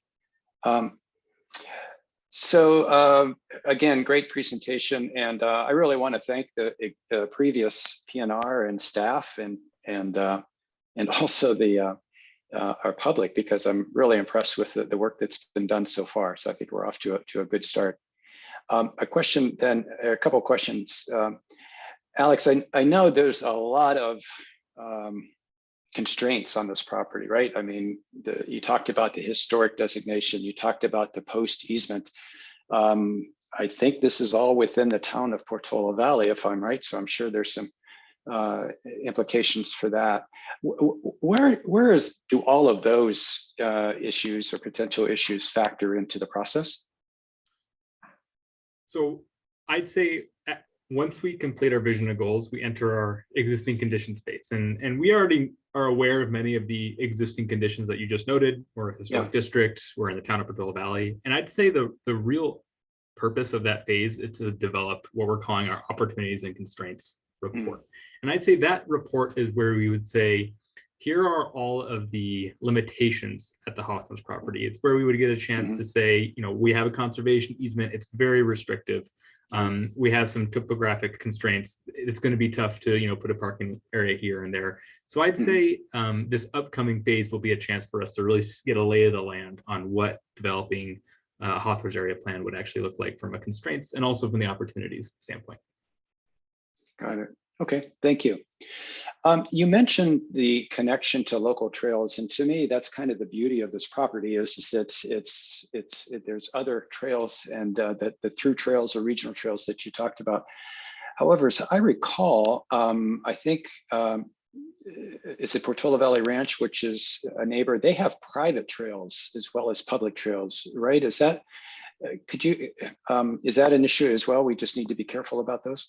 Again, great presentation, and I really want to thank the previous PNR and staff and also our public, because I'm really impressed with the work that's been done so far. So I think we're off to a good start. A question then, a couple of questions. Alex, I know there's a lot of constraints on this property, right? I mean, you talked about the historic designation, you talked about the post easement. I think this is all within the town of Portola Valley, if I'm right. So I'm sure there's some implications for that. Do all of those issues or potential issues factor into the process? So I'd say once we complete our vision and goals, we enter our existing condition space. And we already are aware of many of the existing conditions that you just noted. We're a historic district, we're in the town of Portola Valley. And I'd say the real purpose of that phase is to develop what we're calling our opportunities and constraints report. And I'd say that report is where we would say, here are all of the limitations at the Hawthorne's property. It's where we would get a chance to say, you know, we have a conservation easement, it's very restrictive. We have some topographic constraints. It's going to be tough to, you know, put a parking area here and there. So I'd say this upcoming phase will be a chance for us to really get a lay of the land on what developing Hawthorne's area plan would actually look like from a constraints and also from the opportunities standpoint. Got it. Okay, thank you. You mentioned the connection to local trails, and to me, that's kind of the beauty of this property is that there's other trails and that the through trails or regional trails that you talked about. However, as I recall, I think is it Portola Valley Ranch, which is a neighbor, they have private trails as well as public trails, right? Is that is that an issue as well? We just need to be careful about those.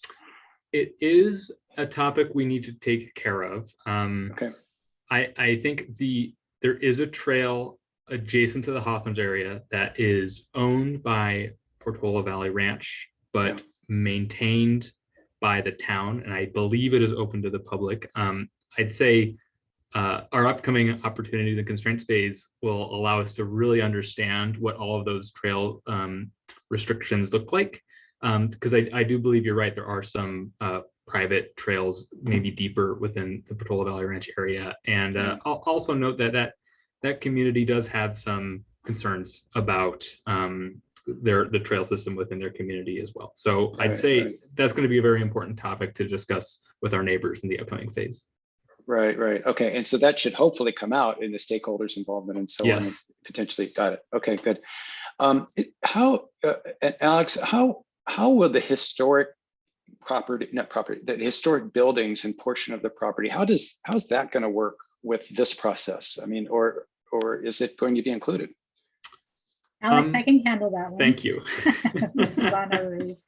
It is a topic we need to take care of. Okay. I think there is a trail adjacent to the Hawthorne's area that is owned by Portola Valley Ranch, but maintained by the town, and I believe it is open to the public. I'd say our upcoming opportunities and constraints phase will allow us to really understand what all of those trail restrictions look like. Because I do believe you're right, there are some private trails maybe deeper within the Portola Valley Ranch area. And I'll also note that community does have some concerns about the trail system within their community as well. So I'd say that's going to be a very important topic to discuss with our neighbors in the upcoming phase. Right. Okay. And so that should hopefully come out in the stakeholders' involvement and so on. And potentially, got it. Okay, good. Alex, how will the historic the historic buildings and portion of the property, how's that going to work with this process? I mean, or is it going to be included? Alex, I can handle that one. Thank you. This is Ana Ruiz,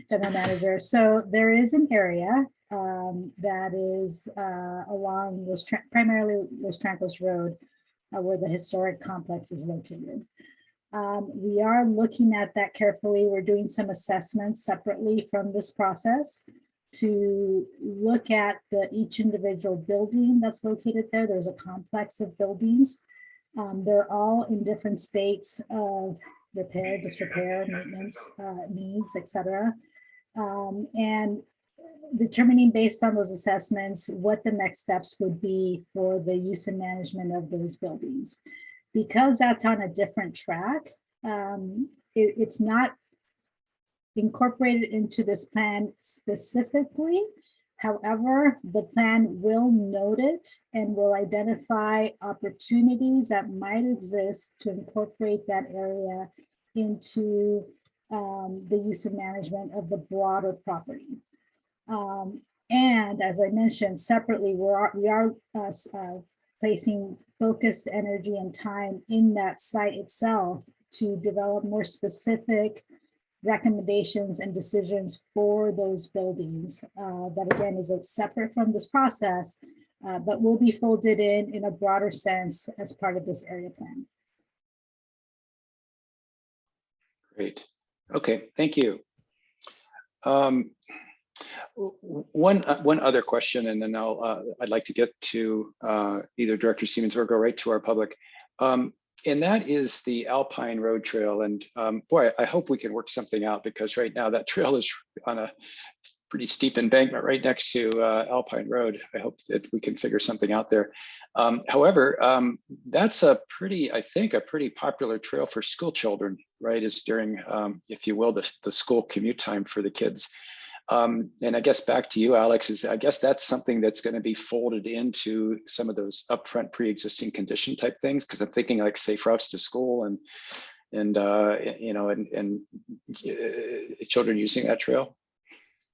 General Manager. So there is an area that is along primarily Los Trancos Road, where the historic complex is located. We are looking at that carefully. We're doing some assessments separately from this process to look at each individual building that's located there. There's a complex of buildings. They're all in different states of repair, disrepair, maintenance needs, etc. And determining based on those assessments what the next steps would be for the use and management of those buildings. Because that's on a different track, it's not incorporated into this plan specifically. However, the plan will note it and will identify opportunities that might exist to incorporate that area into the use and management of the broader property. And as I mentioned separately, we are placing focused energy and time in that site itself to develop more specific recommendations and decisions for those buildings. That again is separate from this process, but will be folded in a broader sense as part of this area plan. Great. Okay, thank you. One other question, and then I'd like to get to either Director Siemens or go right to our public. And that is the Alpine Road Trail. And boy, I hope we can work something out, because right now that trail is on a pretty steep embankment right next to Alpine Road. I hope that we can figure something out there. However, that's I think a pretty popular trail for school children right, is during, if you will, the school commute time for the kids. And I guess back to you, Alex, is I guess that's something that's going to be folded into some of those upfront pre-existing condition type things, because I'm thinking like safe routes to school and you know, and children using that trail.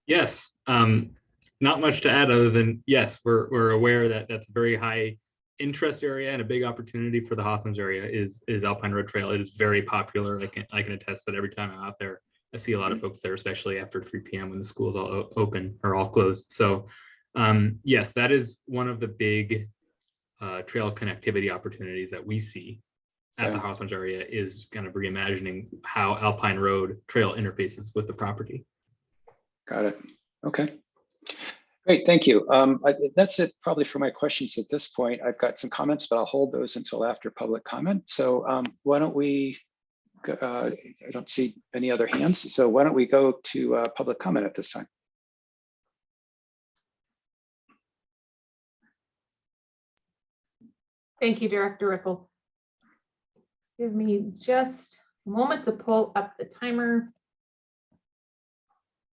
Yes, not much to add other than, yes, we're aware that that's a very high interest area and a big opportunity for the Hawthornes area is Alpine Road Trail. It is very popular. I can attest that every time I'm out there, I see a lot of folks there, especially after 3 p.m. when the schools all open or all closed. So yes, that is one of the big trail connectivity opportunities that we see at the Hawthornes area, is kind of reimagining how Alpine Road Trail interfaces with the property. Got it. Okay. Great, thank you. That's it probably for my questions at this point. I've got some comments, but I'll hold those until after public comment. So why don't we, I don't see any other hands. So why don't we go to public comment at this time? Thank you, Director Riffle. Give me just a moment to pull up the timer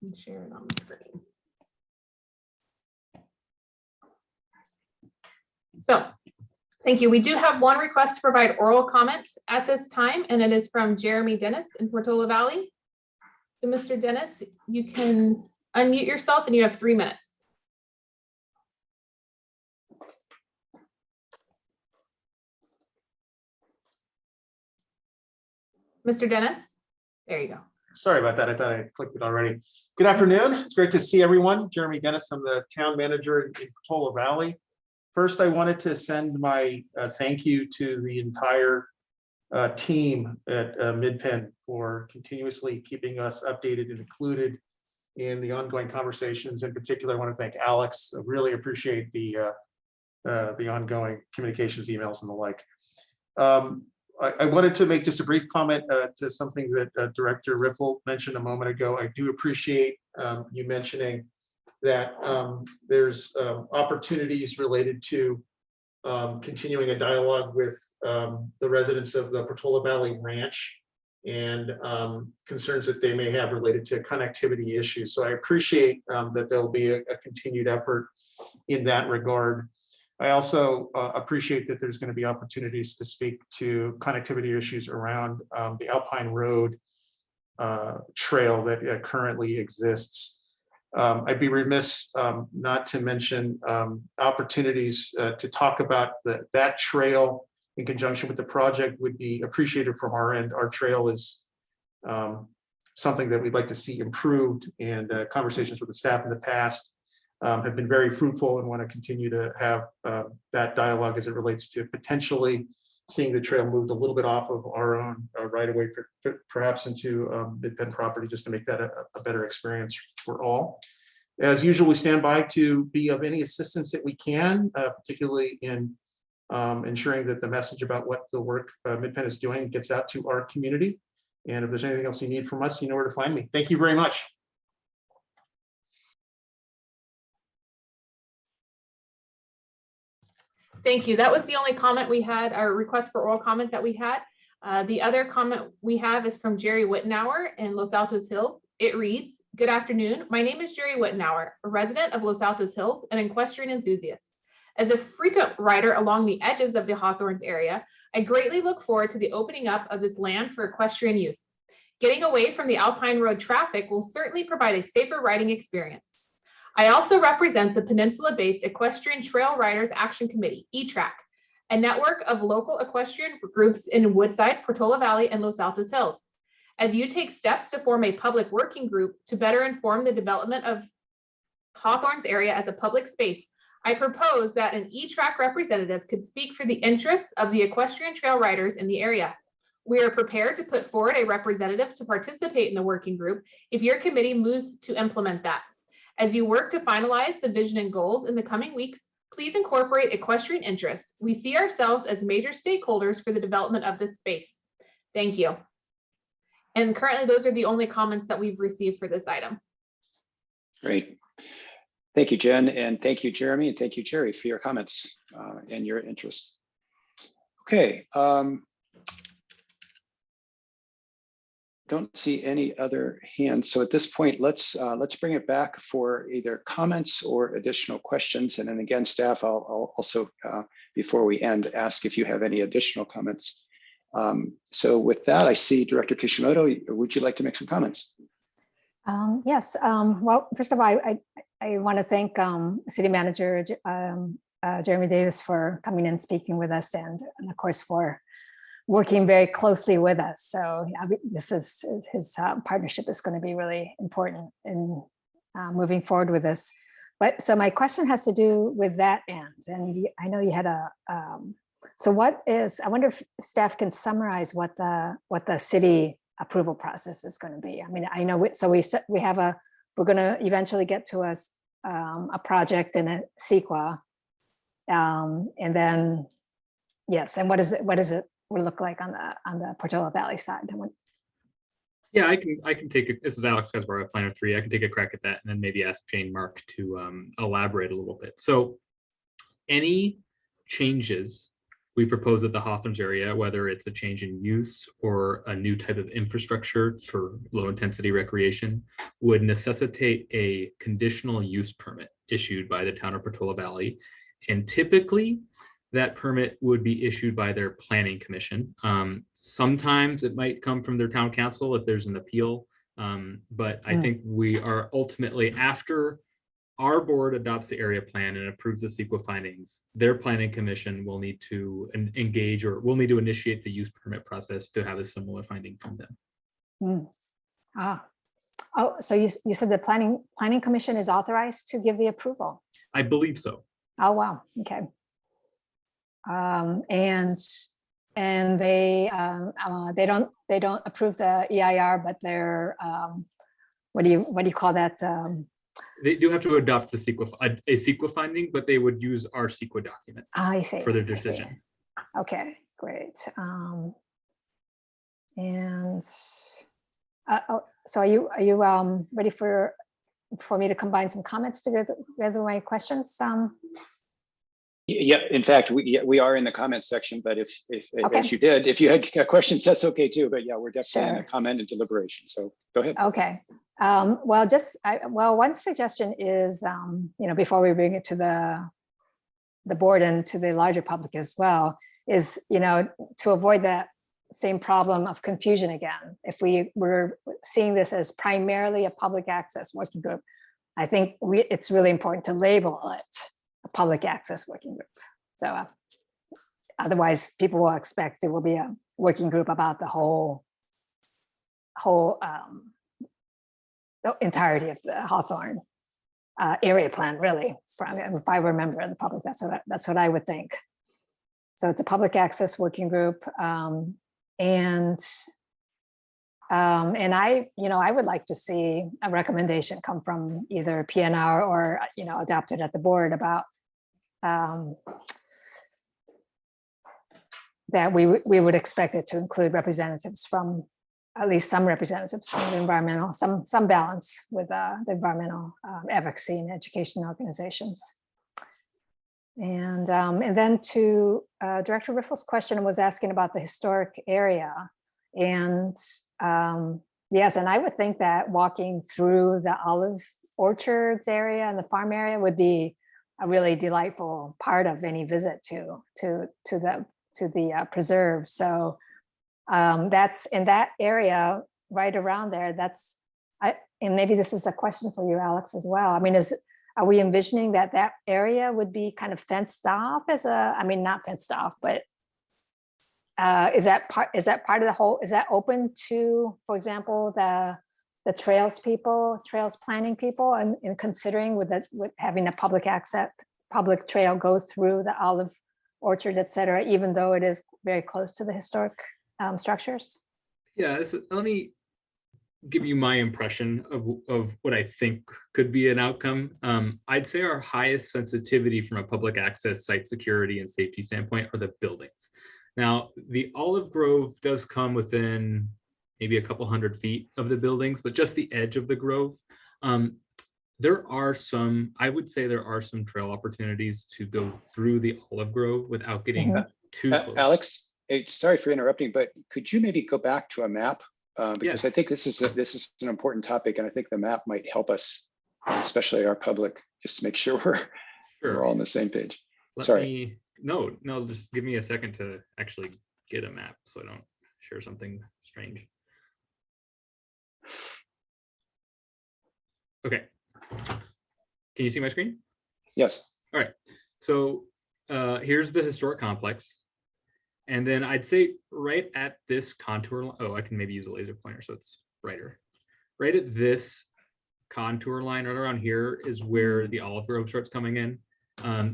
and share it on the screen. So, thank you. We do have one request to provide oral comment at this time, and it is from Jeremy Dennis in Portola Valley. So, Mr. Dennis, you can unmute yourself and you have 3 minutes. Mr. Dennis, there you go. Sorry about that. I thought I clicked it already. Good afternoon. It's great to see everyone. Jeremy Dennis, I'm the town manager in Portola Valley. First, I wanted to send my thank you to the entire team at MidPenn for continuously keeping us updated and included in the ongoing conversations. In particular, I want to thank Alex. I really appreciate the ongoing communications, emails, and the like. I wanted to make just a brief comment to something that Director Riffle mentioned a moment ago. I do appreciate you mentioning that there's opportunities related to continuing a dialogue with the residents of the Portola Valley Ranch and concerns that they may have related to connectivity issues. So I appreciate that there will be a continued effort in that regard. I also appreciate that there's going to be opportunities to speak to connectivity issues around the Alpine Road trail that currently exists. I'd be remiss not to mention opportunities to talk about that trail in conjunction with the project would be appreciated from our end. Our trail is something that we'd like to see improved, and conversations with the staff in the past have been very fruitful, and want to continue to have that dialogue as it relates to potentially seeing the trail moved a little bit off of our own right of way, perhaps into MidPenn property, just to make that a better experience for all. As usual, we stand by to be of any assistance that we can, particularly in ensuring that the message about what the work MidPenn is doing gets out to our community. And if there's anything else you need from us, you know where to find me. Thank you very much. Thank you. That was the only comment we had, our request for oral comment that we had. The other comment we have is from Jerry Wittenauer in Los Altos Hills. It reads, "Good afternoon. My name is Jerry Wittenauer, a resident of Los Altos Hills, an equestrian enthusiast. As a frequent rider along the edges of the Hawthornes area, I greatly look forward to the opening up of this land for equestrian use. Getting away from the Alpine Road traffic will certainly provide a safer riding experience. I also represent the Peninsula-based Equestrian Trail Riders Action Committee, ETRAC, a network of local equestrian groups in Woodside, Portola Valley, and Los Altos Hills. As you take steps to form a public working group to better inform the development of Hawthornes area as a public space, I propose that an ETRAC representative could speak for the interests of the equestrian trail riders in the area. We are prepared to put forward a representative to participate in the working group if your committee moves to implement that. As you work to finalize the vision and goals in the coming weeks, please incorporate equestrian interests. We see ourselves as major stakeholders for the development of this space. Thank you." And currently, those are the only comments that we've received for this item. Great. Thank you, Jen, and thank you, Jeremy, and thank you, Jerry, for your comments and your interest. Okay. don't see any other hands. So at this point, let's bring it back for either comments or additional questions. And then again, staff, I'll also, before we end, ask if you have any additional comments. So with that, I see Director Kishimoto. Would you like to make some comments? Yes. Well, first of all, I want to thank City Manager Jeremy Davis for coming and speaking with us, and of course for working very closely with us. So this is his partnership is going to be really important in moving forward with this. But so my question has to do with that end, and I know you had a. So what is? I wonder if staff can summarize what the city approval process is going to be. I mean, I know we're going to eventually get to a project in a CEQA, and then yes, and what does it will look like on the Portola Valley side? Yeah, I can take it. This is Alex Casbara, Planner 3. I can take a crack at that and then maybe ask Jane Mark to elaborate a little bit. So any changes we propose at the Hawthorns area, whether it's a change in use or a new type of infrastructure for low intensity recreation, would necessitate a conditional use permit issued by the town of Portola Valley. And typically that permit would be issued by their planning commission. Sometimes it might come from their town council if there's an appeal. But I think we are ultimately, after our board adopts the area plan and approves the CEQA findings, their planning commission will need to engage, or will need to initiate the use permit process to have a similar finding from them. Oh, so you said the planning commission is authorized to give the approval? I believe so. Oh, wow. Okay. And they don't approve the EIR, but they're what do you call that? They do have to adopt the CEQA finding, but they would use our CEQA document I see. for their I see. decision. Okay, great. And so are you ready for me to combine some comments together with my questions? Yeah, in fact, we are in the comments section, but if Okay. if you had questions, that's okay too. But yeah, we're definitely in Sure. the comment and deliberation. So go ahead. Okay. Well, one suggestion is, before we bring it to the board and to the larger public as well, is, to avoid that same problem of confusion again. If we were seeing this as primarily a public access working group, I think it's really important to label it a public access working group. So otherwise people will expect there will be a working group about the whole the entirety of the Hawthorne area plan, really. If I remember in the public, that's what I would think. So it's a public access working group, and I would like to see a recommendation come from either PNR or adopted at the board about that we would expect it to include representatives from, at least some representatives from the environmental, some balance with the environmental advocacy and education organizations. And then to Director Riffle's question was asking about the historic area. And yes, and I would think that walking through the olive orchards area and the farm area would be a really delightful part of any visit to the preserve. So that's in that area right around there. And maybe this is a question for you, Alex, as well. I mean, are we envisioning that area would be kind of fenced off not fenced off, but is that part of the whole, is that open to, for example, the trails planning people, and in considering with having a public trail go through the olive orchard, et cetera, even though it is very close to the historic structures? Yeah, let me give you my impression of what I think could be an outcome. I'd say our highest sensitivity from a public access, site security, and safety standpoint are the buildings. Now, the olive grove does come within maybe a couple 100 feet of the buildings, but just the edge of the grove. I would say there are some trail opportunities to go through the olive grove without getting too close. Alex, sorry for interrupting, but could you maybe go back to a map Because I Yes. think this is an important topic, and I think the map might help us, especially our public, just to make sure we're Sure. all on the same page. Let Sorry. me, no, just give me a second to actually get a map so I don't share something strange. Okay. Can you see my screen? Yes. All right. So here's the historic complex. And then I'd say right at this contour, oh, I can maybe use a laser pointer so it's brighter. Right at this contour line right around here is where the olive grove starts coming in.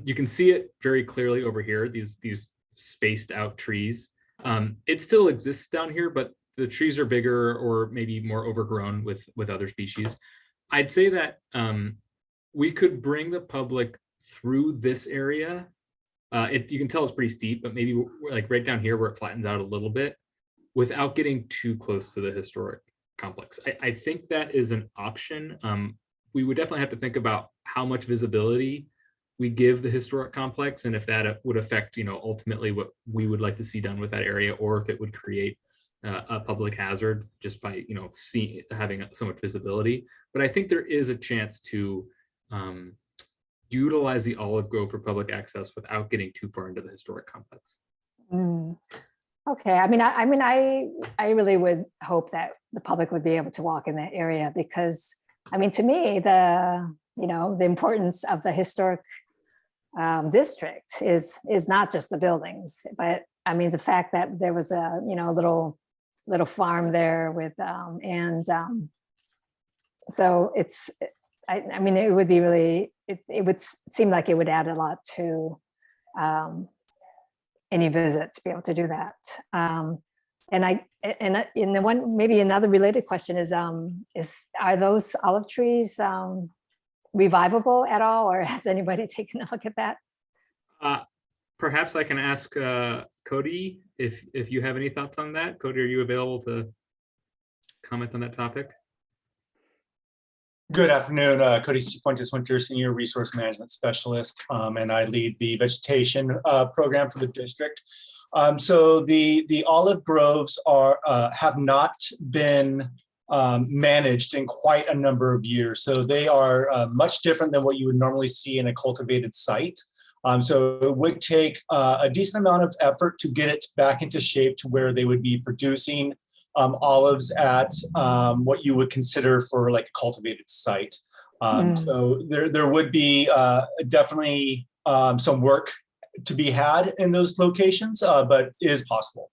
You can see it very clearly over here, these spaced out trees. It still exists down here, but the trees are bigger or maybe more overgrown with other species. I'd say that we could bring the public through this area. You can tell it's pretty steep, but maybe like right down here where it flattens out a little bit without getting too close to the historic complex. I think that is an option. We would definitely have to think about how much visibility we give the historic complex and if that would affect, ultimately what we would like to see done with that area, or if it would create a public hazard just by, having so much visibility. But I think there is a chance to utilize the olive grove for public access without getting too far into the historic complex. Okay, I really would hope that the public would be able to walk in that area because, to me, the importance of the historic district is not just the buildings, but the fact that there was a little farm there with so it's it would be really it would seem like it would add a lot to any visit to be able to do that. And the one, maybe another related question is are those olive trees revivable at all, or has anybody taken a look at that? Perhaps I can ask Cody if you have any thoughts on that. Cody, are you available to comment on that topic? Good afternoon, Cody Fuentes Winter, Senior Resource Management Specialist, and I lead the vegetation program for the district. So the olive groves have not been managed in quite a number of years. So they are much different than what you would normally see in a cultivated site. So it would take a decent amount of effort to get it back into shape to where they would be producing olives at what you would consider for like a cultivated site. So there would be definitely some work to be had in those locations, but it is possible.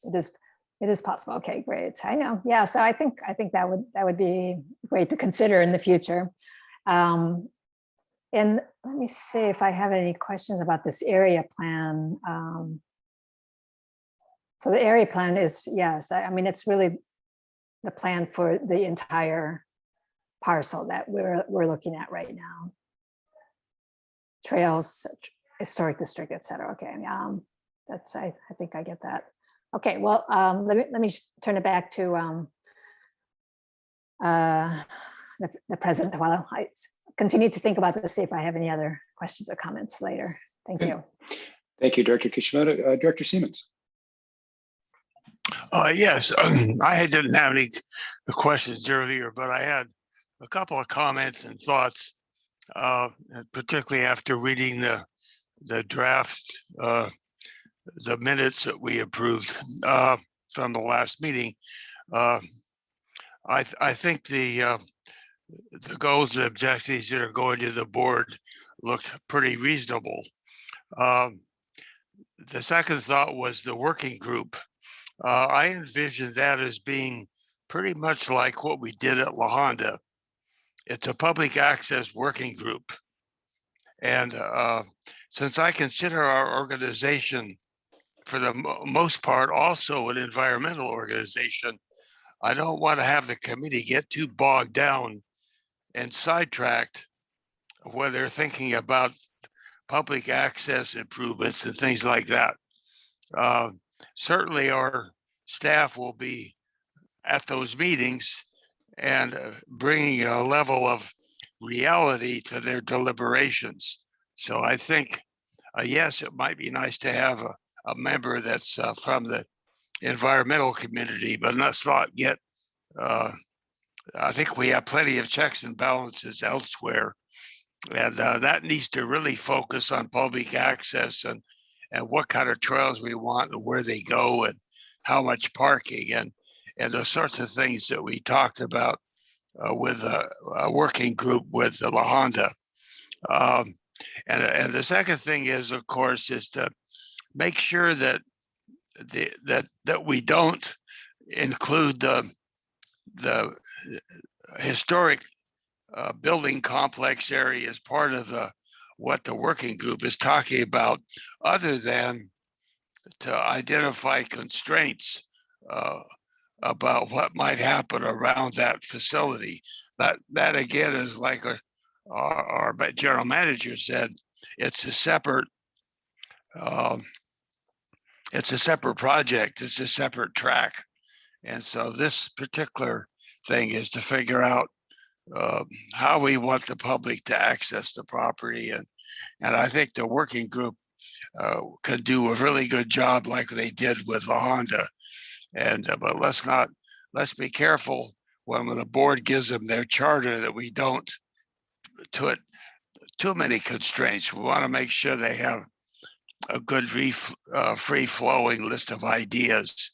It is possible. Okay, great. I know. Yeah. So I think that would be great to consider in the future. And let me see if I have any questions about this area plan. So the area plan is, yes, it's really the plan for the entire parcel that we're looking at right now. Trails, historic district, et cetera. Okay, that's, I think I get that. Okay, well, let me turn it back to the president while I continue to think about this, see if I have any other questions or comments later. Thank you. Thank you, Director Kishimoto. Director Siemens. Yes, I didn't have any questions earlier, but I had a couple of comments and thoughts, particularly after reading the draft, the minutes that we approved from the last meeting. I think the goals and objectives that are going to the board looked pretty reasonable. The second thought was the working group. I envision that as being pretty much like what we did at La Honda. It's a public access working group. And since I consider our organization, for the most part, also an environmental organization, I don't want to have the committee get too bogged down and sidetracked when they're thinking about public access improvements and things like that. Certainly our staff will be at those meetings and bringing a level of reality to their deliberations. So I think, yes, it might be nice to have a member that's from the environmental community, but let's not get, I think we have plenty of checks and balances elsewhere. And that needs to really focus on public access and what kind of trails we want and where they go and how much parking and the sorts of things that we talked about with a working group with the La Honda. And the second thing is, of course, is to make sure that that we don't include the historic building complex area as part of what the working group is talking about, other than to identify constraints about what might happen around that facility. That again is like our general manager said, it's a separate project, it's a separate track. And so this particular thing is to figure out how we want the public to access the property. And I think the working group can do a really good job like they did with La Honda. And but let's be careful when the board gives them their charter that we don't put too many constraints. We want to make sure they have a good free flowing list of ideas.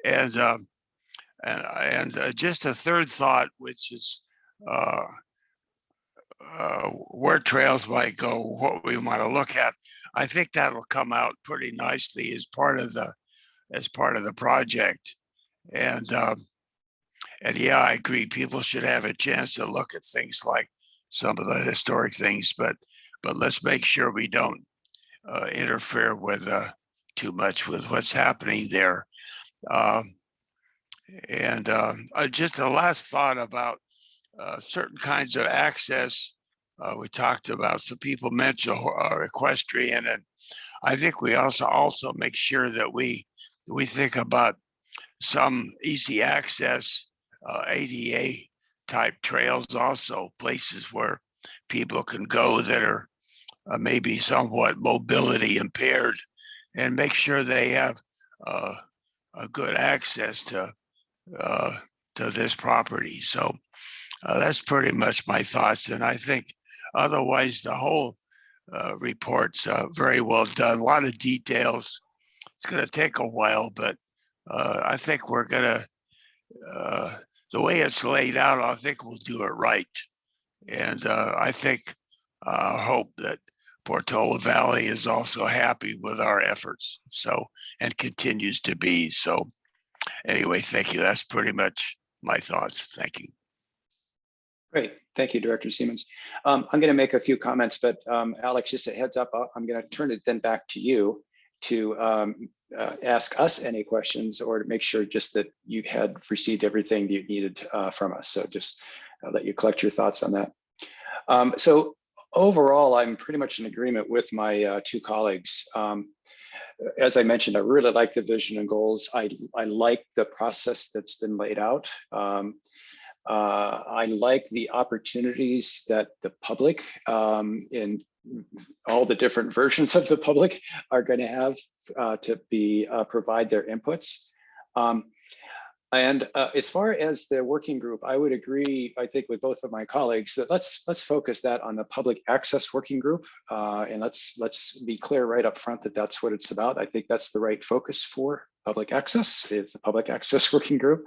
And just a third thought, which is where trails might go, what we want to look at. I think that'll come out pretty nicely as part of the project. And yeah, I agree. People should have a chance to look at things like some of the historic things, but let's make sure we don't interfere with too much with what's happening there. Just a last thought about certain kinds of access. We talked about, some people mentioned equestrian, and I think we also make sure that we think about some easy access ADA type trails, also places where people can go that are maybe somewhat mobility impaired, and make sure they have a good access to this property. So that's pretty much my thoughts. And I think otherwise the whole report's very well done. A lot of details. It's going to take a while, but I think we're going to, the way it's laid out, I think we'll do it right. And I think, hope that Portola Valley is also happy with our efforts. So, and continues to be. So anyway, thank you. That's pretty much my thoughts. Thank you. Great. Thank you, Director Siemens. I'm going to make a few comments, but Alex, just a heads up, I'm going to turn it then back to you to ask us any questions, or to make sure just that you had received everything you needed from us. So just I'll let you collect your thoughts on that. So overall, I'm pretty much in agreement with my two colleagues. As I mentioned, I really like the vision and goals. I like the process that's been laid out. I like the opportunities that the public, in all the different versions of the public, are going to have to provide their inputs. And as far as the working group, I would agree, I think, with both of my colleagues that let's focus that on the public access working group, and let's be clear right up front that that's what it's about. I think that's the right focus for public access. It's the public access working group.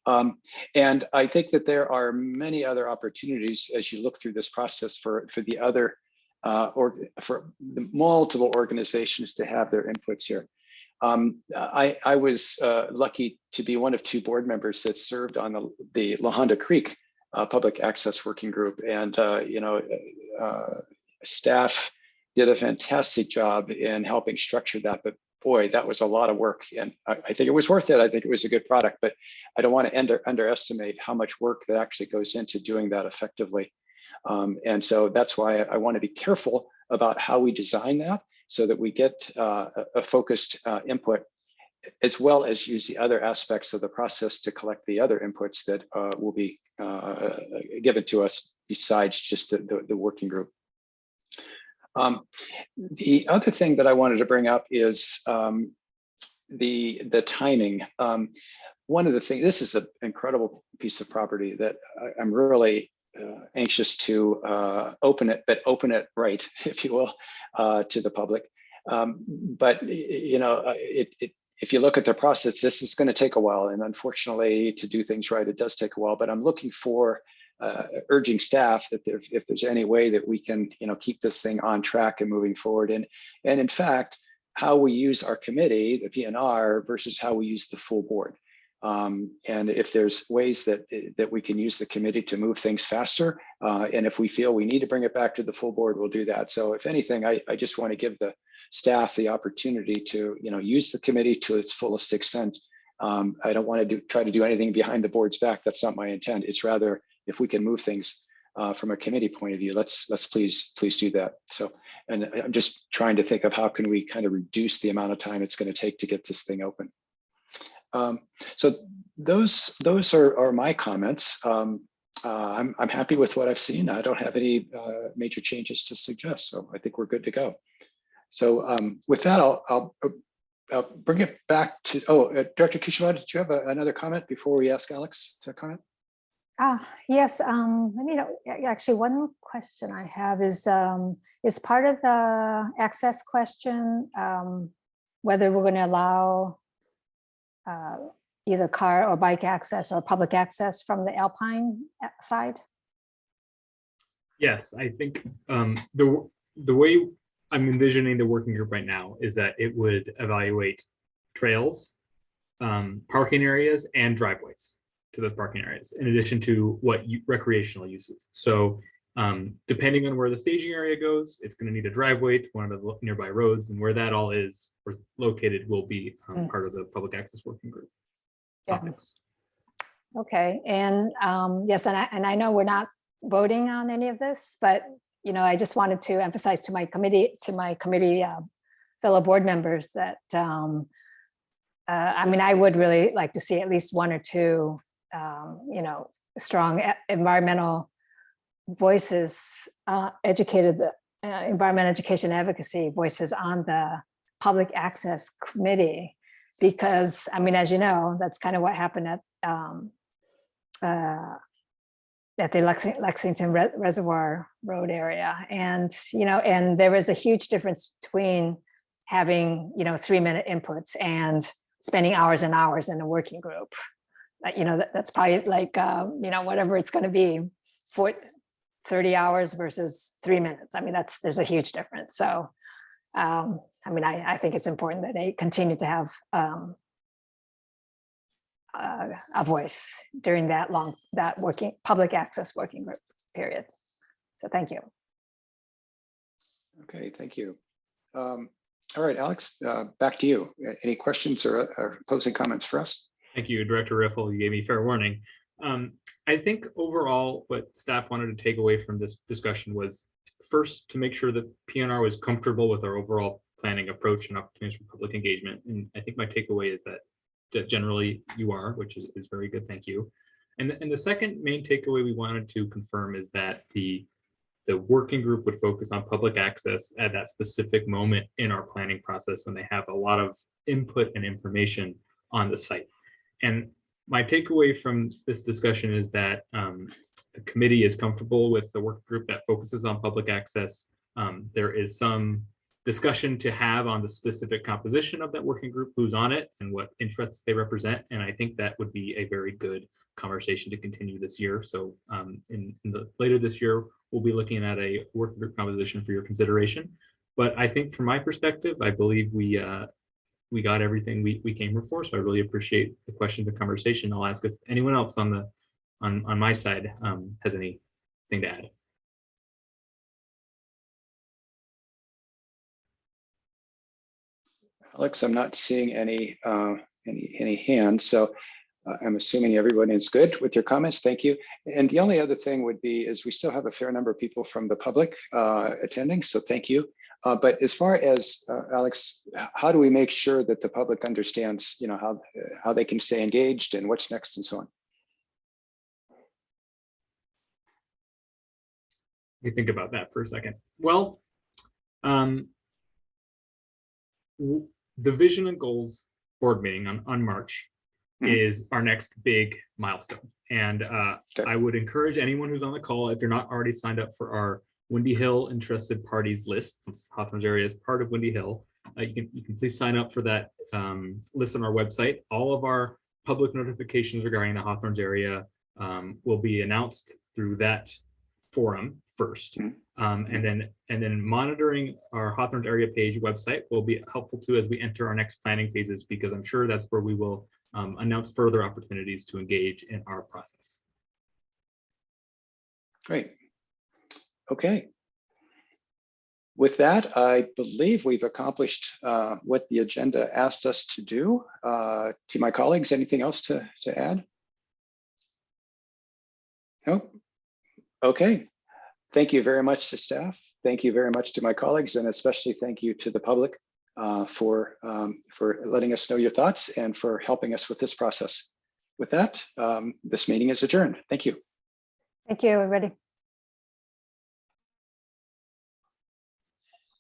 And I think that there are many other opportunities as you look through this process for the other or for the multiple organizations to have their inputs here. I was lucky to be one of two board members that served on the La Honda Creek Public Access Working Group, and staff did a fantastic job in helping structure that. But boy, that was a lot of work, and I think it was worth it. I think it was a good product, but I don't want to underestimate how much work that actually goes into doing that effectively. And so that's why I want to be careful about how we design that, so that we get a focused input, as well as use the other aspects of the process to collect the other inputs that will be given to us besides just the working group. The other thing that I wanted to bring up is the timing. One of the things, this is an incredible piece of property that I'm really anxious to open it, but open it right, if you will, to the public. But if you look at the process, this is going to take a while, and unfortunately, to do things right, it does take a while. But I'm looking for urging staff that if there's any way that we can, keep this thing on track and moving forward, and in fact, how we use our committee, the PNR, versus how we use the full board. And if there's ways that we can use the committee to move things faster, and if we feel we need to bring it back to the full board, we'll do that. So if anything, I just want to give the staff the opportunity to use the committee to its fullest extent. I don't want to try to do anything behind the board's back. That's not my intent. It's rather, if we can move things from a committee point of view, let's please do that. So, and I'm just trying to think of how can we kind of reduce the amount of time it's going to take to get this thing open. So those are my comments. I'm happy with what I've seen. I don't have any major changes to suggest, so I think we're good to go. So with that, I'll bring it back to, Director Kishimoto, did you have another comment before we ask Alex to comment? Yes, actually one question I have is part of the access question, whether we're going to allow either car or bike access or public access from the Alpine side? Yes, I think the way I'm envisioning the working group right now is that it would evaluate trails, parking areas, and driveways to those parking areas, in addition to recreational uses. So depending on where the staging area goes, it's going to need a driveway to one of the nearby roads, and where that all is or located will be part of the public access working group. Yeah. Topics. Okay, and yes, and I know we're not voting on any of this, but I just wanted to emphasize to my committee fellow board members that I would really like to see at least one or two strong environmental voices, educated environmental education advocacy voices on the public access committee, because as you know, that's kind of what happened at the Lexington Reservoir Road area. And, and there is a huge difference between having, 3-minute inputs and spending hours and hours in a working group. That's probably like, whatever it's going to be for 30 hours versus 3 minutes. There's a huge difference. So, I think it's important that they continue to have a voice during that public access working group period. So thank you. Okay, thank you. All right, Alex, back to you. Any questions or closing comments for us? Thank you, Director Riffle. You gave me fair warning. I think overall what staff wanted to take away from this discussion was first to make sure that PNR was comfortable with our overall planning approach and opportunities for public engagement. And I think my takeaway is that generally you are, which is very good. Thank you. And the second main takeaway we wanted to confirm is that the working group would focus on public access at that specific moment in our planning process when they have a lot of input and information on the site. And my takeaway from this discussion is that the committee is comfortable with the work group that focuses on public access. There is some discussion to have on the specific composition of that working group, who's on it and what interests they represent. And I think that would be a very good conversation to continue this year. So later this year, we'll be looking at a working group composition for your consideration. But I think from my perspective, I believe we got everything we came here for. So I really appreciate the questions and conversation. I'll ask if anyone else on my side has anything to add. Alex, I'm not seeing any hands, so I'm assuming everyone is good with your comments. Thank you. And the only other thing would be is we still have a fair number of people from the public attending, so thank you. But as far as Alex, how do we make sure that the public understands, how they can stay engaged and what's next and so on? Let me think about that for a second. Well, the vision and goals board meeting on March Mhm. is our next big milestone. And Okay. I would encourage anyone who's on the call, if you're not already signed up for our Windy Hill interested parties list, since Hawthorne's area is part of Windy Hill, you can please sign up for that list on our website. All of our public notifications regarding the Hawthorne's area will be announced through that forum first. And then monitoring our Hawthorne's area page website will be helpful too as we enter our next planning phases, because I'm sure that's where we will announce further opportunities to engage in our process. Great. Okay. With that, I believe we've accomplished what the agenda asked us to do. To my colleagues, anything else to add? No? Okay. Thank you very much to staff. Thank you very much to my colleagues, and especially thank you to the public for letting us know your thoughts and for helping us with this process. With that, this meeting is adjourned. Thank you. Thank you, everybody.